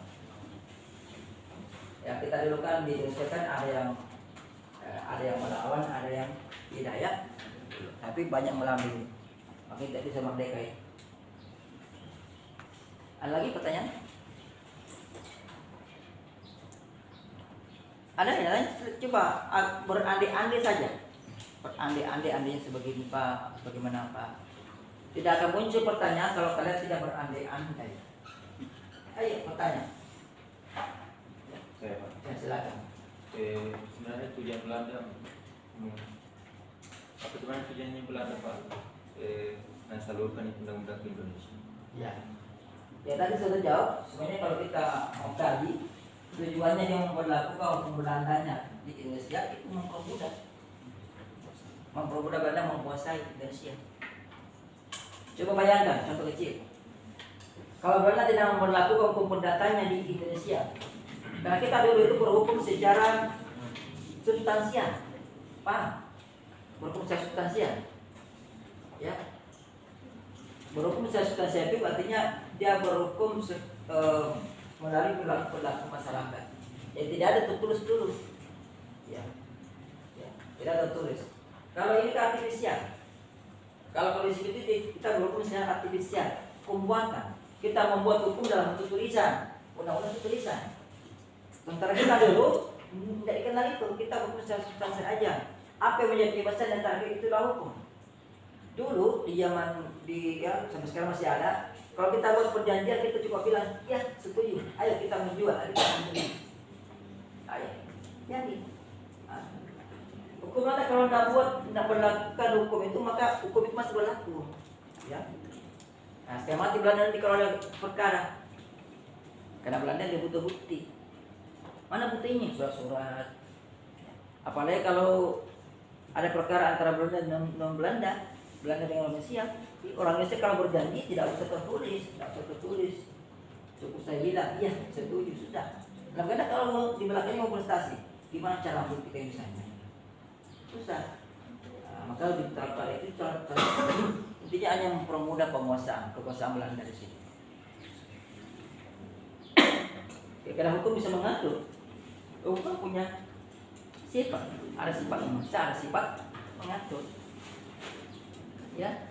Ya kita dulu kan di Indonesia kan ada yang melawan, ada yang tidak ya. Tapi banyak melawan. Makanya tidak bisa merdeka ya. Ada lagi pertanyaan? Ada yang lain? Coba berandai-andai saja. Berandai-andainya sebagai Pak, bagaimana Pak? Tidak akan muncul pertanyaan kalau kalian tidak berandai-andai. Ayo bertanya. Saya Pak. Ya, silakan. Sebenarnya tujuan Belanda apa sebenarnya tujuannya Belanda Pak? Mensalurkan undang-undang ke Indonesia. Ya. Ya tadi sudah jawab. Sebenarnya kalau kita mau kaji, tujuannya yang memperlakukan hukum Belandanya di Indonesia itu memperbudak Belanda menguasai Indonesia. Coba bayangkan contoh kecil. Kalau Belanda tidak memperlakukan hukum perdatanya di Indonesia, karena kita dulu itu berhukum secara substansial, paham? Berhukum secara substansial, ya. Berhukum secara substansial itu artinya dia berhukum melalui perilaku masyarakat. Ya, tidak ada tertulis dulu, ya. Tidak ada tertulis. Kalau ini ke artifisial, kalau kondisi itu kita berhukum secara artifisial, pembuatan. Kita membuat hukum dalam bentuk tulisan, undang-undang itu tulisan. Sementara kita dulu tidak dikenal itu, kita berhukum secara substansial aja. Apa yang menjadi kebebasan dan target itulah hukum. Dulu di zaman sampai sekarang masih ada. Kalau kita buat perjanjian kita cuma bilang ya setuju, ayo kita menjual, ayo kita membeli, ayo jadi. Hukum ada kalau tidak berlakukan hukum itu maka hukum itu masih berlaku, ya. Nah, setelah mati Belanda nanti kalau ada perkara, karena Belanda dia butuh bukti. Mana buktinya? Surat-surat. Apalagi kalau ada perkara antara Belanda dan non-Belanda, Belanda dengan Indonesia, orang Indonesia kalau berjanji tidak usah tertulis, cukup saya bilang, iya setuju sudah. Nah, karena kalau di belakangnya mau prestasi, gimana cara buktikan misalnya? Susah. Nah, maka diterapkan itu cara intinya hanya mempermudah kekuasaan Belanda di sini. Karena hukum bisa mengatur. Hukum punya sifat, ada sifat memaksa, ada sifat mengatur. Ya,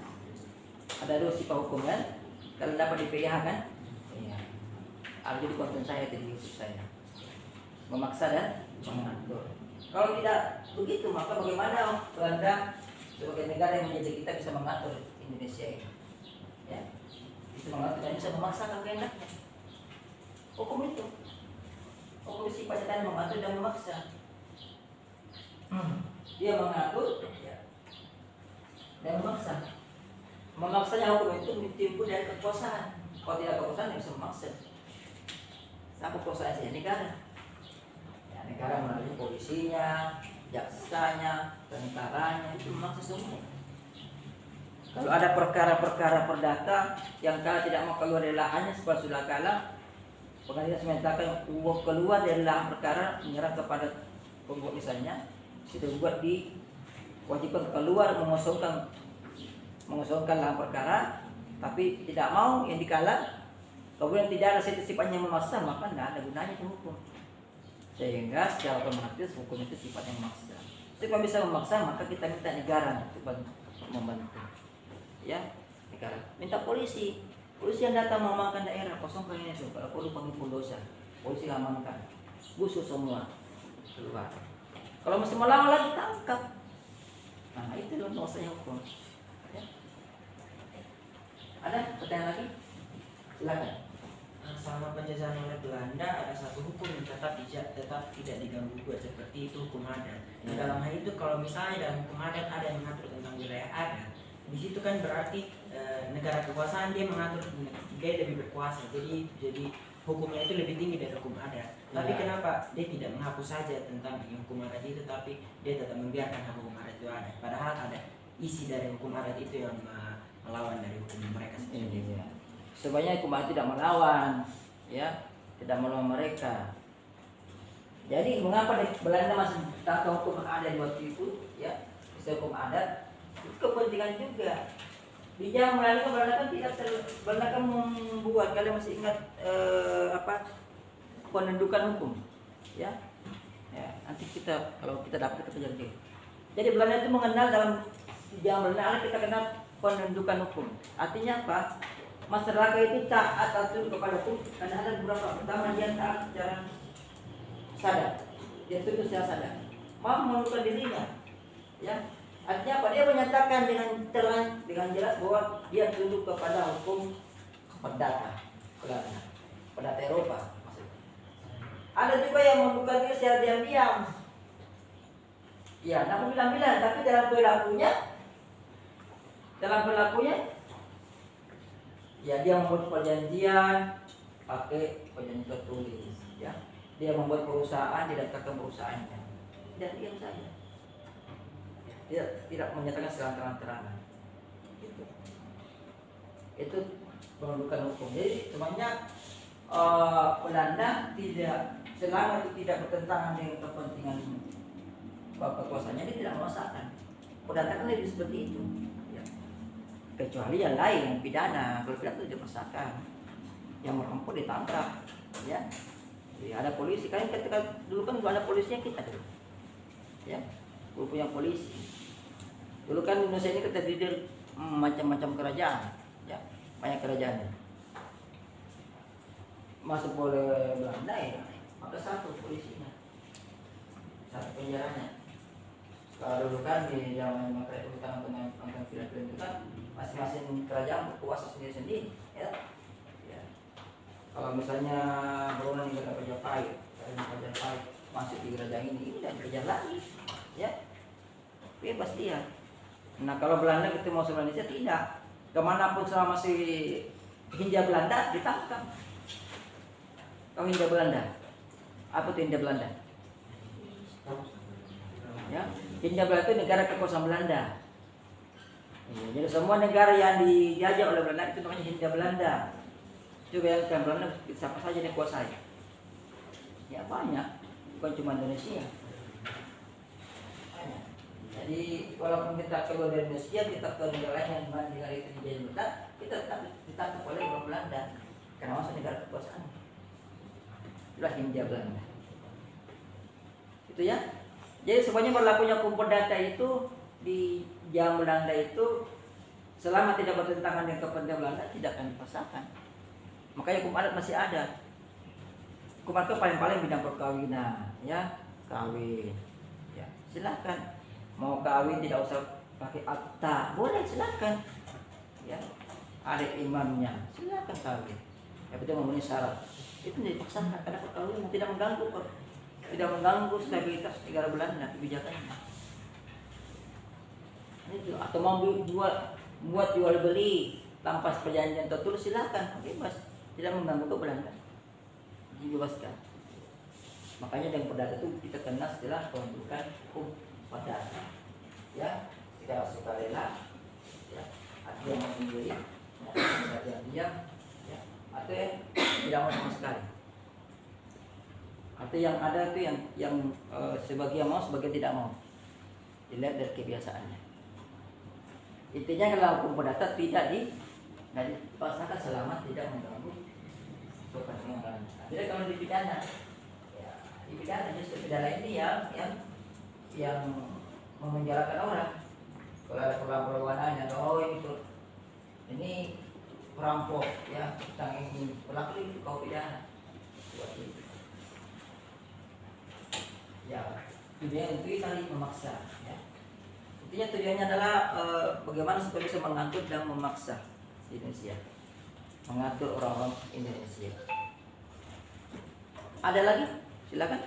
ada dua sifat hukum kan? Kalau dapat di PH kan? Iya. Ada jadi konten saya di YouTube saya. Memaksa dan mengatur. Kalau tidak begitu, maka bagaimana Belanda sebagai negara yang menjadi kita bisa mengatur Indonesia ini? Ya, bisa mengatur dan bisa memaksakan kehendaknya. Hukum itu sifatnya kan mengatur dan memaksa. Dia mengatur ya, dan memaksa. Memaksanya hukum itu timbul dari kekuasaan. Kalau tidak kekuasaan, tidak bisa memaksa. Siapa kekuasaan saja negara? Ya, negara melalui polisinya, jaksanya, tentaranya itu memaksa semua. Kalau ada perkara-perkara perdata yang kalah tidak mau keluar dari lahannya sebab sudah kalah, pengadilan menyatakan keluar dari lahan perkara menyerah kepada penggugat misalnya, sudah buat diwajibkan keluar mengosongkan lahan perkara, tapi tidak mau yang dikalah, kemudian tidak ada sifatnya memaksa, maka tidak ada gunanya itu hukum. Sehingga secara otomatis hukum itu sifatnya memaksa. Supaya bisa memaksa maka kita minta negara untuk membantu. Ya, negara minta polisi yang datang mengamankan daerah, kosongkan ini tuh. Kalau perlu panggil bulldozer, polisi amankan, busuk semua keluar. Kalau masih melawan lagi tangkap. Nah itu loh maksudnya hukum. Ya. Ada pertanyaan lagi? Silakan. Selama penjajahan oleh Belanda ada satu hukum yang tetap tidak diganggu gugat seperti itu hukum adat. Nah, dalam hal itu kalau misalnya dalam hukum adat ada yang mengatur tentang wilayah adat, di situ kan berarti negara kekuasaan dia mengatur, dia lebih berkuasa. Jadi hukumnya itu lebih tinggi dari hukum adat. Tapi kenapa dia tidak menghapus saja tentang hukum adat itu, tapi dia tetap membiarkan hukum adat itu ada. Padahal ada isi dari hukum adat itu yang melawan dari hukum mereka sendiri. Sebenarnya hukum adat tidak melawan, ya, tidak melawan mereka. Jadi mengapa Belanda masih tahu hukum adat waktu itu, ya, istilah hukum adat itu kepentingan juga. Di zaman Belanda kan Belanda kan membuat, kalian masih ingat penundukan hukum, ya. Nanti kalau kita dapat kita pelajari. Jadi Belanda itu mengenal dalam zaman Belanda kita kenal penundukan hukum. Artinya apa? Masyarakat itu taat atau kepada hukum karena ada beberapa. Pertama dia taat secara sadar, dia tunduk secara sadar, mau menundukkan dirinya, ya. Artinya apa? Dia menyatakan dengan terang, dengan jelas bahwa dia tunduk kepada hukum perdata Eropa. Maksudnya. Ada juga yang menundukkan diri secara diam-diam. Ya, namun bilang-bilang, tapi dalam perilakunya, ya dia membuat perjanjian pakai perjanjian tertulis, ya. Dia membuat perusahaan, didaftarkan perusahaannya, dan diam saja. Dia tidak menyatakan secara terang-terangan. Itu penundukan hukum. Jadi sebenarnya Belanda tidak, selama itu tidak bertentangan dengan kepentingan kekuasaannya dia tidak memaksakan. Perdata kan lebih seperti itu. Ya. Kecuali yang lain, yang pidana. Kalau pidana itu dipaksakan. Yang merampok ditangkap. Ya. Jadi ada polisi kan ketika dulu kan ada polisinya kita dulu. Ya. Dulu punya polisi. Dulu kan Indonesia ini kita terdiri macam-macam kerajaan. Ya. Banyak kerajaannya. Masuk oleh Belanda ya. Maka satu polisinya. Satu penjaranya. Kalau dulu kan di zaman mereka itu kita nonton film-film itu kan masing-masing kerajaan berkuasa sendiri-sendiri, ya. Ya. Kalau misalnya Brunei di Majapahit, Majapahit masuk di kerajaan ini dan kerajaan lagi, ya. Bebas dia. Nah kalau Belanda kita mau masuk Indonesia tidak, kemanapun selama si Hindia Belanda ditangkap. Kalau Hindia Belanda, apa itu Hindia Belanda? Ya, Hindia Belanda itu negara kekuasaan Belanda. Ya, jadi semua negara yang dijajah oleh Belanda itu namanya Hindia Belanda. Juga yang kan Belanda siapa saja yang kuasai. Ya banyak, bukan cuma Indonesia. Banyak. Jadi walaupun kita keluar dari Indonesia, kita ke negara lain yang mana negara itu dijajah Belanda, kita tetap ditangkap oleh orang Belanda karena masuk negara kekuasaan. Itulah Hindia Belanda. Itu ya. Jadi semuanya berlakunya hukum perdata itu di zaman Belanda itu selama tidak bertentangan dengan kepentingan Belanda tidak akan dipaksakan. Makanya hukum adat masih ada. Hukum adat paling-paling bidang perkawinan, ya kawin, ya silakan. Mau kawin tidak usah pakai akta, boleh silakan. Ya ada imamnya, silakan kawin. Ya betul memenuhi syarat. Itu tidak dipaksakan karena perkawinan tidak mengganggu kok. Tidak mengganggu stabilitas negara Belanda kebijakannya. Itu atau mau buat jual beli tanpa perjanjian tertulis silakan, bebas, tidak mengganggu ke Belanda, dibebaskan. Makanya dengan perdata itu kita kenal istilah pembentukan hukum perdata. Ya, secara sukarela, ya, atau yang mau sendiri, ya, diam, ya, atau yang tidak mau sama sekali. Atau yang ada itu yang sebagian mau, sebagian tidak mau. Dilihat dari kebiasaannya. Intinya kalau hukum perdata tidak dipaksakan selama tidak mengganggu kepentingan Belanda. Jadi kalau di pidana, ya, di pidana justru pidana ini yang memenjarakan orang. Kalau ada perlawanan atau ini perampok, ya, tentang ini pelaku itu kau pidana. Buat itu. Ya, tujuannya itu saling memaksa. Ya. Intinya tujuannya adalah bagaimana supaya bisa mengatur dan memaksa Indonesia, mengatur orang-orang Indonesia. Ada lagi? Silakan.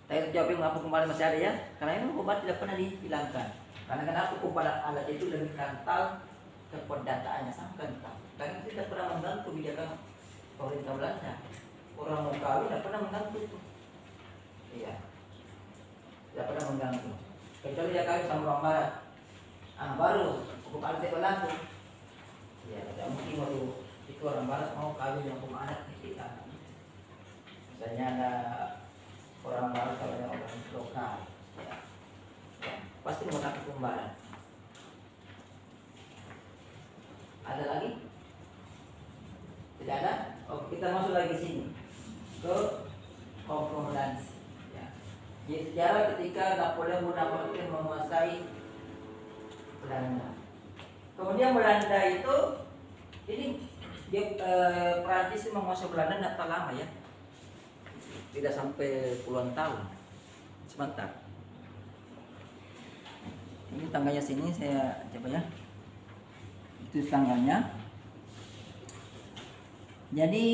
Saya jawab yang apa kemarin masih ada ya, karena ini hukum adat tidak pernah dihilangkan. Karena kenapa hukum adat itu lebih kental keperdataannya, sangat kental. Karena tidak pernah mengganggu kebijakan pemerintah Belanda. Orang mau kawin tidak pernah mengganggu itu. Iya, tidak pernah mengganggu. Kecuali dia kawin sama orang barat, baru hukum adat itu berlaku. Ya, tidak mungkin baru itu orang barat mau kawin dengan hukum adat tidak. Misalnya ada orang barat kalau ada orang lokal, ya, pasti menggunakan hukum barat. Ada lagi? Tidak ada? Oke, kita masuk lagi sini ke konfrontasi. Di sejarah ketika Napoleon Bonaparte menguasai Belanda. Kemudian Belanda itu Prancis menguasai Belanda tidak lama ya. Tidak sampai puluhan tahun. Sebentar. Ini tanggalnya sini saya coba ya. Itu tanggalnya. Jadi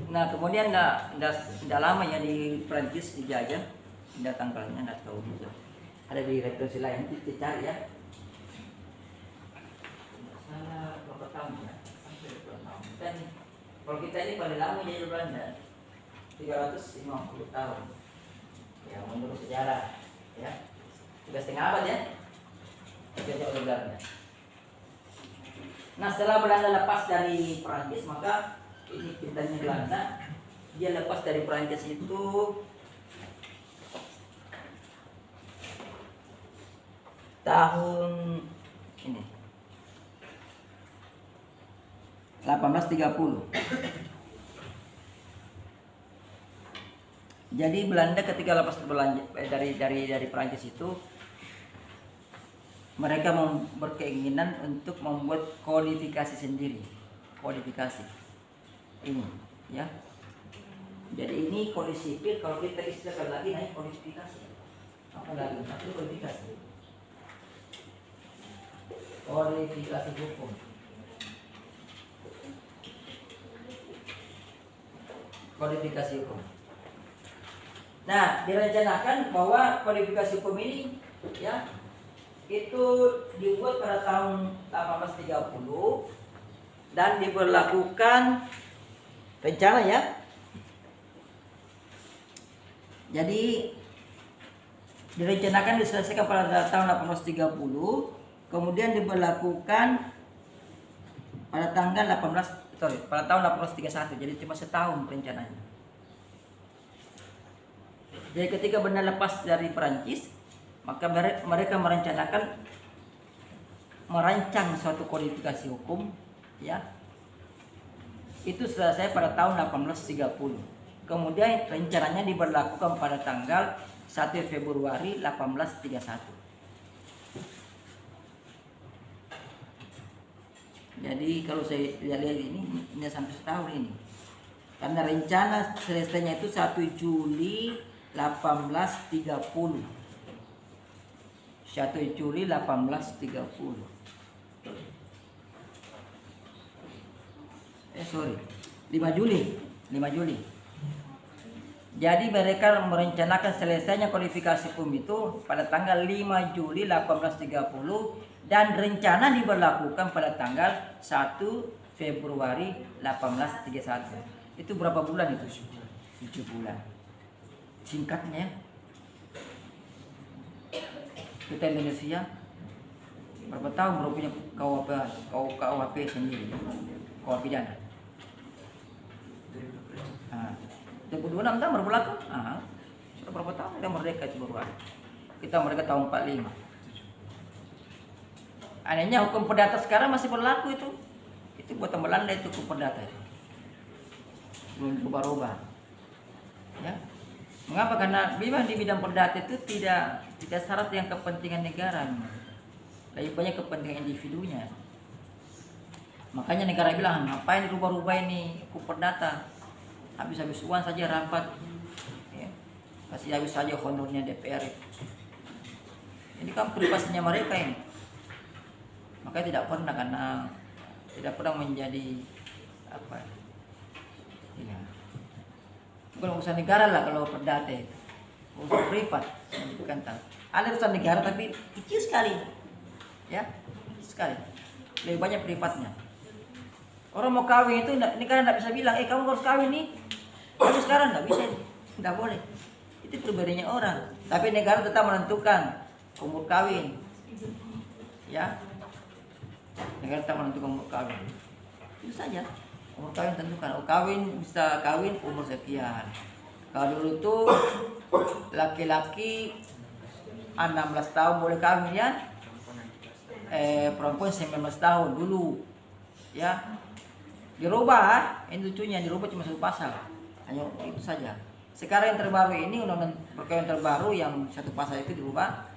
nah kemudian nggak lama ya di Prancis dijajah, tidak tanggalnya nggak tahu juga. Ada di referensi lain kita cari ya. Salah berapa tahun ya? Sampai 20 tahun. Dan kalau kita ini paling lama jadi Belanda. 350 tahun. Ya, menurut sejarah, ya. 3,5 abad ya. Dijajah oleh Belanda. Nah, setelah Belanda lepas dari Perancis, maka ini pintarnya Belanda. Dia lepas dari Perancis itu tahun ini 1830. Jadi Belanda ketika lepas dari Perancis itu, mereka berkeinginan untuk membuat kodifikasi sendiri. Kodifikasi ini, ya. Jadi ini kode sipil, kalau kita istilahkan lagi naik kodifikasi. Apa lagi? Itu kodifikasi. Kodifikasi hukum. Kodifikasi hukum. Nah, direncanakan bahwa kodifikasi hukum ini, ya, itu dibuat pada tahun 1830 dan diberlakukan rencana, ya. Jadi direncanakan diselesaikan pada tahun 1830, kemudian diberlakukan pada tahun 1831. Jadi cuma setahun rencananya. Jadi ketika benar lepas dari Perancis, maka mereka merencanakan merancang suatu kodifikasi hukum, ya. Itu selesai pada tahun 1830. Kemudian rencananya diberlakukan pada tanggal 1 Februari 1831. Jadi kalau saya lihat ini sampai setahun ini. Karena rencana selesainya itu 1 Juli 1830. 1 Juli 1830. 5 Juli. Jadi mereka merencanakan selesainya kodifikasi hukum itu pada tanggal 5 Juli 1830 dan rencana diberlakukan pada tanggal 1 Februari 1831. Itu berapa bulan itu? 7 bulan. Singkatnya, kita Indonesia berapa tahun baru punya KUHP sendiri, KUHP pidana. 26 tahun baru berlaku. Sudah berapa tahun kita merdeka itu baru ada. Kita merdeka tahun 45. Anehnya hukum perdata sekarang masih berlaku itu. Itu buatan Belanda itu hukum perdata itu. Belum berubah-ubah. Ya. Mengapa? Karena memang di bidang perdata itu tidak syarat yang kepentingan negara. Lebih banyak kepentingan individunya. Makanya negara bilang, ngapain dirubah-rubah ini hukum perdata? Habis-habis uang saja rapat, ya. Kasih habis saja honornya DPR. Ini kan privasinya mereka ini. Makanya tidak pernah menjadi apa? Ya. Bukan urusan negara lah kalau perdata itu. Urusan privat, bukan tahu. Ada urusan negara tapi kecil sekali, ya, kecil sekali. Lebih banyak privatnya. Orang mau kawin itu negara tidak bisa bilang, kamu harus kawin nih. Tapi sekarang nggak bisa, nggak boleh. Itu pribadinya orang. Tapi negara tetap menentukan umur kawin, ya. Negara tetap menentukan umur kawin. Itu saja. Umur kawin tentukan. Kawin bisa kawin umur sekian. Kalau dulu tuh laki-laki 16 tahun boleh kawin, ya. Perempuan 19 tahun dulu, ya. Dirubah, ini lucunya dirubah cuma 1 pasal. Hanya itu saja. Sekarang yang terbaru ini undang-undang perkawinan terbaru yang 1 pasal itu dirubah.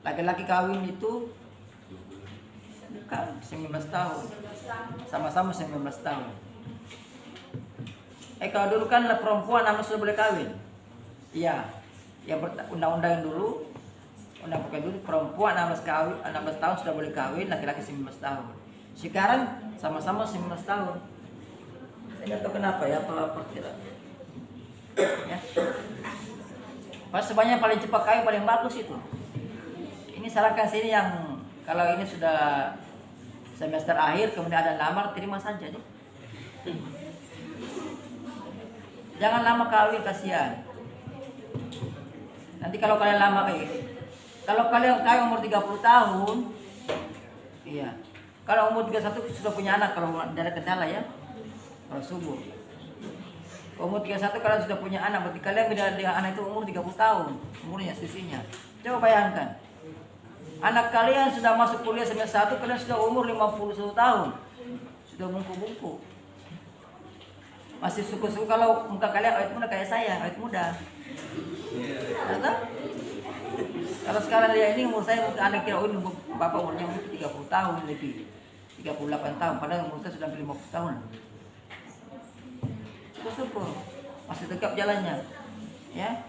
Laki-laki kawin itu bukan 19 tahun. Sama-sama 19 tahun. Kalau dulu kan perempuan 16 sudah boleh kawin. Iya. Yang undang-undang yang dulu, undang perkawinan dulu perempuan 16 tahun sudah boleh kawin, laki-laki 19 tahun. Sekarang sama-sama 19 tahun. Saya nggak tahu kenapa ya, apa tidak. Ya. Pas sebanyak paling cepat kawin paling bagus itu. Ini sarankan sini yang kalau ini sudah semester akhir kemudian ada lamar, terima saja deh. Jangan lama kawin, kasihan. Nanti kalau kalian lama kalau kalian kawin umur 30 tahun, iya. Kalau umur 31 sudah punya anak, kalau ada kendala ya. Kalau subuh. Umur 31 kalian sudah punya anak, berarti kalian beda dengan anak itu umur 30 tahun, umurnya sisinya. Coba bayangkan. Anak kalian sudah masuk kuliah semester 1, kalian sudah umur 51 tahun. Sudah bungku-bungku. Masih suku-suku kalau muka kalian awet muda kayak saya, awet muda. Betul? Kalau sekarang dia ini umur saya, muka anak kira ini bapak umurnya 30 tahun lebih. 38 tahun, padahal umur saya sudah 50 tahun. Syukur, masih tegap jalannya, ya.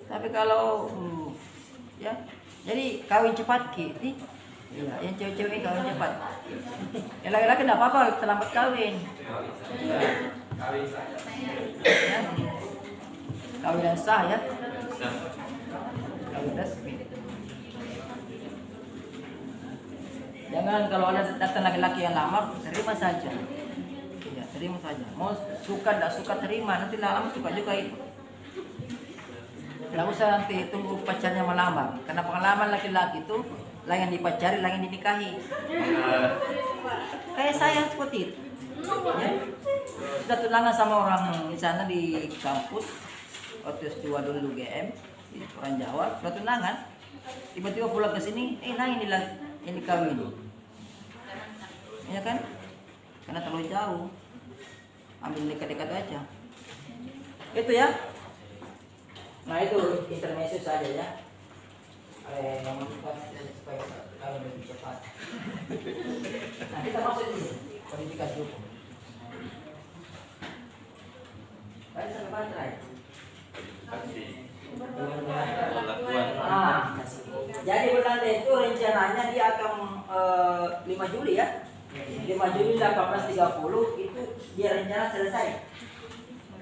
Tapi kalau, ya, jadi kawin cepat gitu, ya, yang cewek-cewek kawin cepat. Yang laki-laki tidak apa-apa, terlambat kawin. Ya. Kawin yang sah ya, kawin resmi. Jangan kalau ada datang laki-laki yang lamar, terima saja. Ya, terima saja. Mau suka tidak suka terima, nanti lama suka juga itu. Tidak usah nanti tunggu pacarnya melamar. Karena pengalaman laki-laki itu lain yang dipacari, lain yang dinikahi. Kayak saya seperti itu. Ya. Sudah tunangan sama orang di sana di kampus, waktu S2 dulu UGM, di orang Jawa, sudah tunangan. Tiba-tiba pulang ke sini, nah inilah yang dikawin. Ya kan? Karena terlalu jauh. Ambil dekat-dekat aja. Itu ya. Nah itu intermezzo saja ya. Yang supaya kalau lebih cepat. Nah kita masuk di kualifikasi hukum. Tadi sampai mana? Jadi Belanda itu rencananya dia akan 5 Juli ya. 5 Juli 1830 itu dia rencana selesai.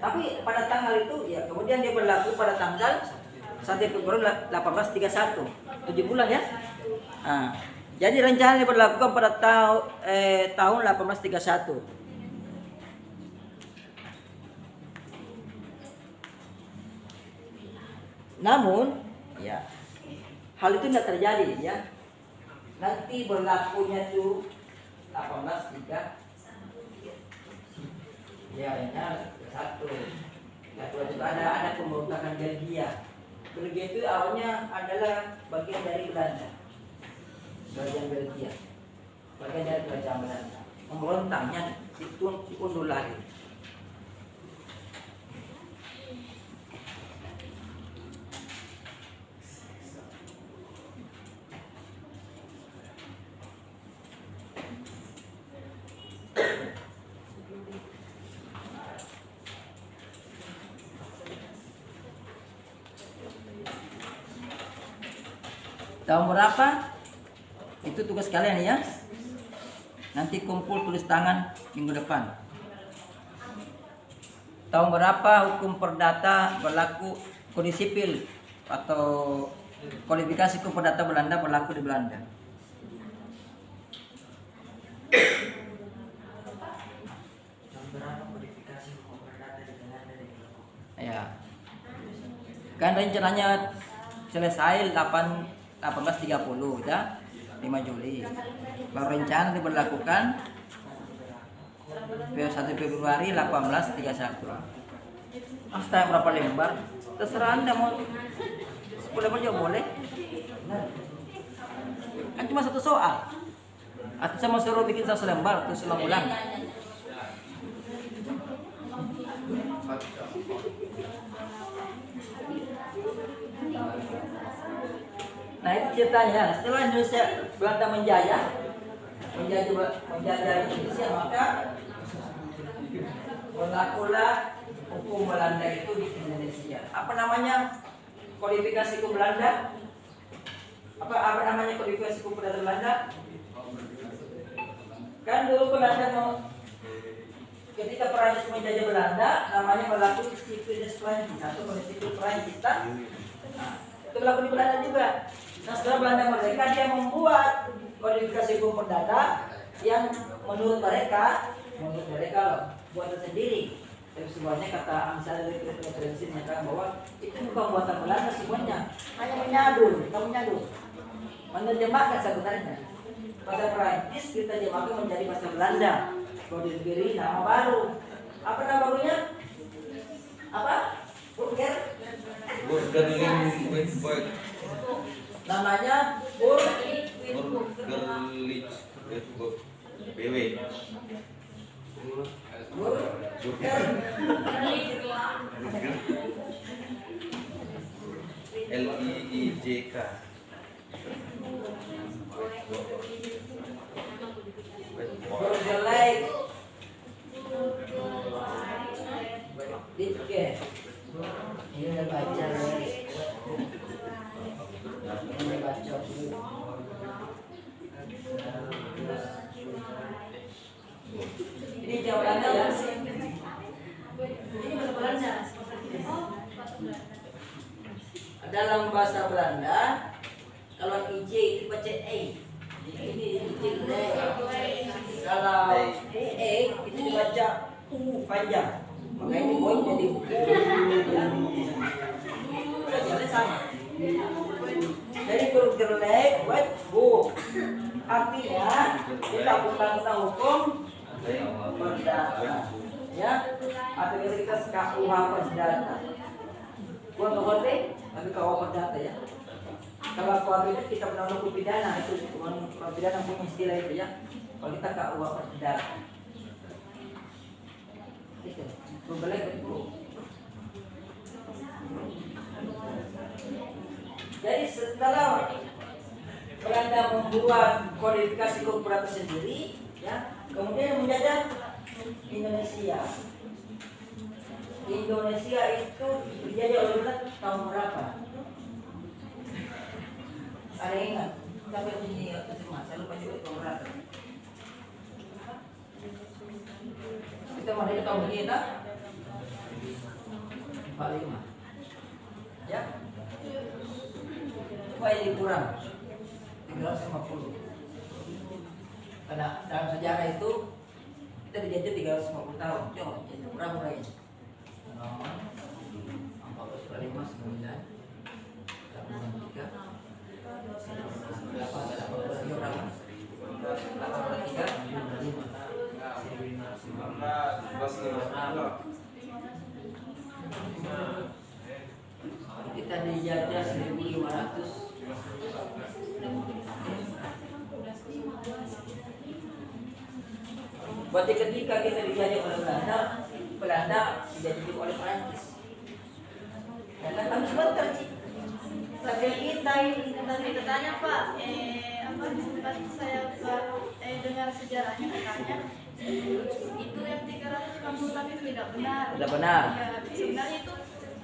Tapi pada tanggal itu ya kemudian dia berlaku pada tanggal 1 Februari 1831, 7 bulan ya. Nah, jadi rencana diberlakukan pada tahun 1831. Namun, ya hal itu tidak terjadi ya. Nanti berlakunya tuh 1831. Ya, satu. Ya, itu ada pemberontakan Belgia. Belgia itu awalnya adalah bagian dari Belanda. Bagian Belgia. Bagian dari kerajaan Belanda. Pemberontaknya diundur lagi. Tahun berapa? Itu tugas kalian ya. Nanti kumpul tulis tangan minggu depan. Tahun berapa hukum perdata berlaku, kode sipil atau kualifikasi hukum perdata Belanda berlaku di Belanda? Tahun berapa kualifikasi hukum perdata di Belanda dilakukan? Ya. Kan rencananya selesai 1830 ya, 5 Juli. Baru rencana diberlakukan 1 Februari 1831. Asta berapa lembar? Terserah Anda mau 10 lembar juga boleh. Kan cuma satu soal. Atau saya mau suruh bikin 1 lembar terus ulang-ulang. Nah itu ceritanya. Setelah Indonesia Belanda menjajah Indonesia, maka berlakulah hukum Belanda itu di Indonesia. Apa namanya kualifikasi hukum Belanda? Apa namanya kualifikasi hukum Belanda? Kan dulu Belanda ketika Perancis menjajah Belanda, namanya berlaku sipil Perancis atau sipil Perancis. Nah, itu berlaku di Belanda juga. Nah setelah Belanda merdeka, dia membuat kualifikasi hukum perdata yang menurut mereka loh, buatan sendiri. Tapi semuanya kata misalnya dari referensi menyatakan bahwa itu bukan buatan Belanda semuanya, hanya menyadu. Menerjemahkan sebenarnya. Bahasa Perancis kita jemahkan menjadi bahasa Belanda. Kalau diberi nama baru. Apa nama barunya? Apa? Burger? Burgerling with boy. Namanya Burgerlich with boy. BW. Burger. LIIJK. Burger like. Oke. Ini udah baca guys. Ini baca dulu. Ini jawabannya ya. Ini bahasa Belanda. Dalam bahasa Belanda, kalau IJ itu baca E. Ini IJ. Kalau E itu dibaca U panjang. Makanya ini boy jadi belajarnya sama. Jadi burger leg buat bu. Artinya kita bukan tentang hukum perdata, ya. Atau kita KUH perdata. Buat ngerti, tapi KUH perdata ya. Kalau KUH itu kita pernah hukum pidana itu hukuman pidana punya istilah itu ya. Kalau kita KUH perdata. Itu berbalik betul. Jadi setelah Belanda membuat kodifikasi hukum perdata sendiri, ya, kemudian menjajah Indonesia. Indonesia itu dijajah oleh Belanda tahun berapa? Ada yang ingat? Tapi ini saya lupa juga tahun berapa. Kita mau dari tahun ini tak? 45. Ya. Cuma ini kurang 350. Karena dalam sejarah itu kita dijajah 350 tahun. Coba itu kurang lagi. 45. Kita dijajah 1500. Berarti ketika kita dijajah oleh Belanda dijajah oleh Perancis. Dan kami sebentar sih. Tapi kita ini Tadi katanya Pak, apa sempat saya dengar sejarahnya katanya itu yang 350 tapi itu tidak benar. Tidak benar. Ya, sebenarnya itu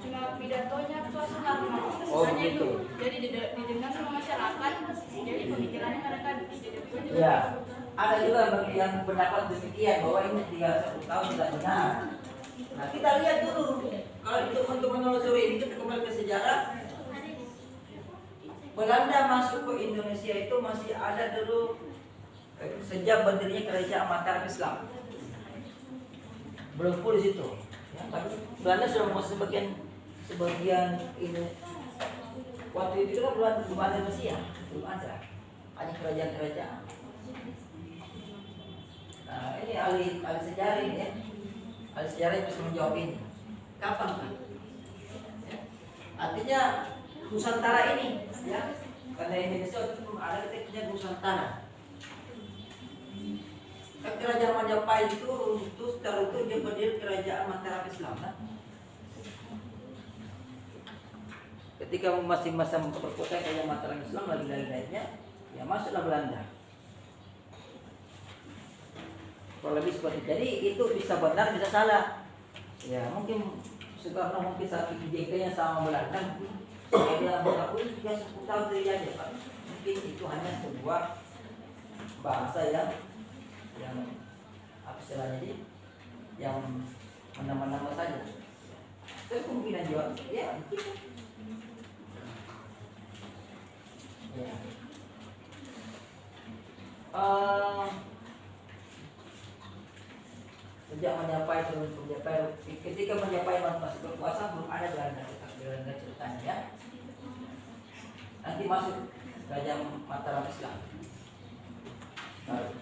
cuma pidatonya Pak Soekarno. Oh, Hanya begitu. itu. Jadi didengar sama masyarakat. Jadi pemikirannya mereka tidak betul. Ya, ada juga yang pendapat demikian bahwa ini 31 tahun tidak benar. Nah, kita lihat dulu. Kalau untuk menelusuri ini kita kembali ke sejarah. Belanda masuk ke Indonesia itu masih ada dulu sejak berdirinya Kerajaan Mataram Islam. Belum full di situ. Ya, tapi Belanda sudah masuk sebagian ini. Waktu itu kan belum ada Indonesia, belum ada. Hanya kerajaan-kerajaan. Nah, ini ahli sejarah ini ya. Ahli sejarah yang bisa menjawab ini. Kapan Pak? Ya. Artinya Nusantara ini, ya, karena Indonesia itu belum ada kita Nusantara. Kerajaan Majapahit itu teruntuk dia berdiri Kerajaan Mataram Islam, kan? Ketika masih masa memperkuat Kerajaan Mataram Islam lagi naiknya, ya masuklah Belanda. Kalau lebih seperti itu. Jadi itu bisa benar bisa salah. Ya mungkin Soekarno mungkin satu ide-ide yang sama Belanda. Dia mengakui 10 tahun terjadi Pak. Mungkin itu hanya sebuah bahasa yang apa istilahnya ini, yang menambah-nambah saja. Tapi kemungkinan juga ya gitu. Ya. sejak mencapai ketika mencapai masa berkuasa belum ada Belanda ceritanya ya. Nanti masuk Raja Mataram Islam. Baru.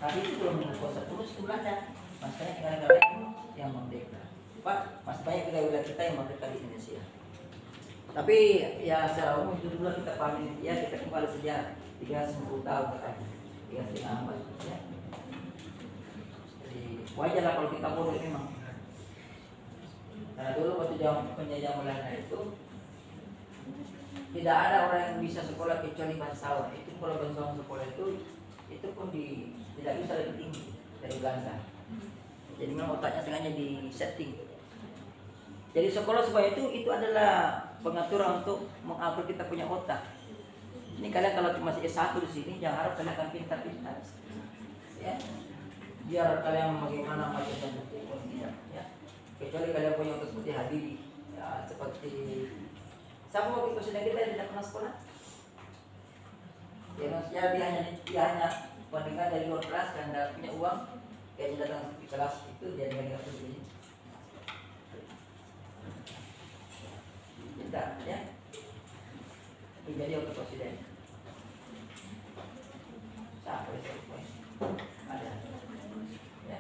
Tapi itu belum berkuasa terus itu Belanda. Masanya negara-negara itu yang merdeka. Pak, masih banyak wilayah kita yang merdeka di Indonesia. Tapi ya secara umum itu dulu kita pahami ya, kita kembali sejarah 310 tahun terakhir, 3,5 abad ya. Jadi wajar lah kalau kita bodoh memang. Karena dulu waktu zaman penjajah Belanda itu tidak ada orang yang bisa sekolah kecuali bangsawan. Itu kalau bangsawan sekolah itu pun tidak bisa lebih tinggi dari Belanda. Jadi memang otaknya sengaja di setting. Jadi sekolah supaya itu adalah pengaturan untuk mengatur kita punya otak. Ini kalian kalau masih S1 di sini jangan harap kalian akan pintar-pintar. Ya. Biar kalian bagaimana macam dan bukti tidak ya. Kecuali kalian punya otak seperti Habibie, ya, seperti siapa waktu presiden kita yang tidak pernah sekolah. Ya, dia hanya pendengar dari luar kelas dan tidak punya uang, kayaknya datang di kelas itu jadi nggak seperti ini. Tidak, ya. Menjadi wakil presiden. Siapa itu? Ada. Ya.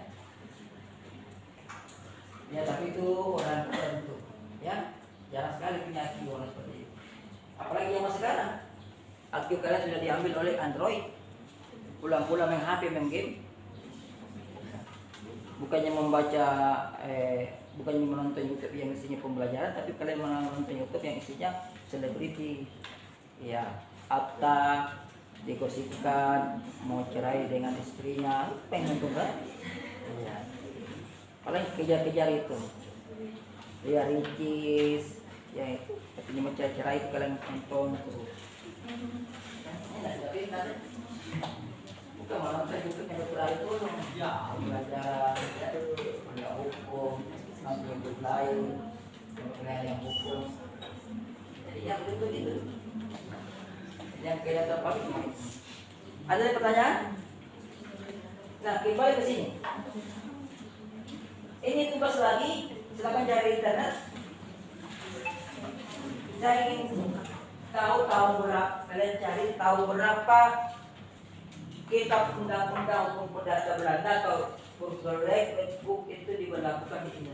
Ya, tapi itu orang tertentu. Ya, jarang sekali punya IQ orang seperti itu. Apalagi zaman sekarang, IQ kalian sudah diambil oleh Android. Pulang-pulang main HP, main game. Bukannya membaca, bukannya menonton YouTube yang isinya pembelajaran, tapi kalian menonton YouTube yang isinya selebriti, ya, Atta digosipkan mau cerai dengan istrinya, pengen nonton kan? Ya. Paling kejar-kejar itu, ya Ricis, ya itu, katanya mau cerai itu kalian tonton terus. Bukan malah nonton YouTube yang berlari itu, ya belajar, ya hukum, nonton YouTube lain, yang hukum. Jadi yang begitu gitu. Yang kayak terpakai cuma itu. Ada pertanyaan? Nah, kembali ke sini. Ini tugas lagi, silakan cari internet. Saya ingin tahu berapa, kalian cari tahu berapa kitab undang-undang hukum perdata Belanda atau Burgerlijk Wetboek itu diberlakukan di Indonesia.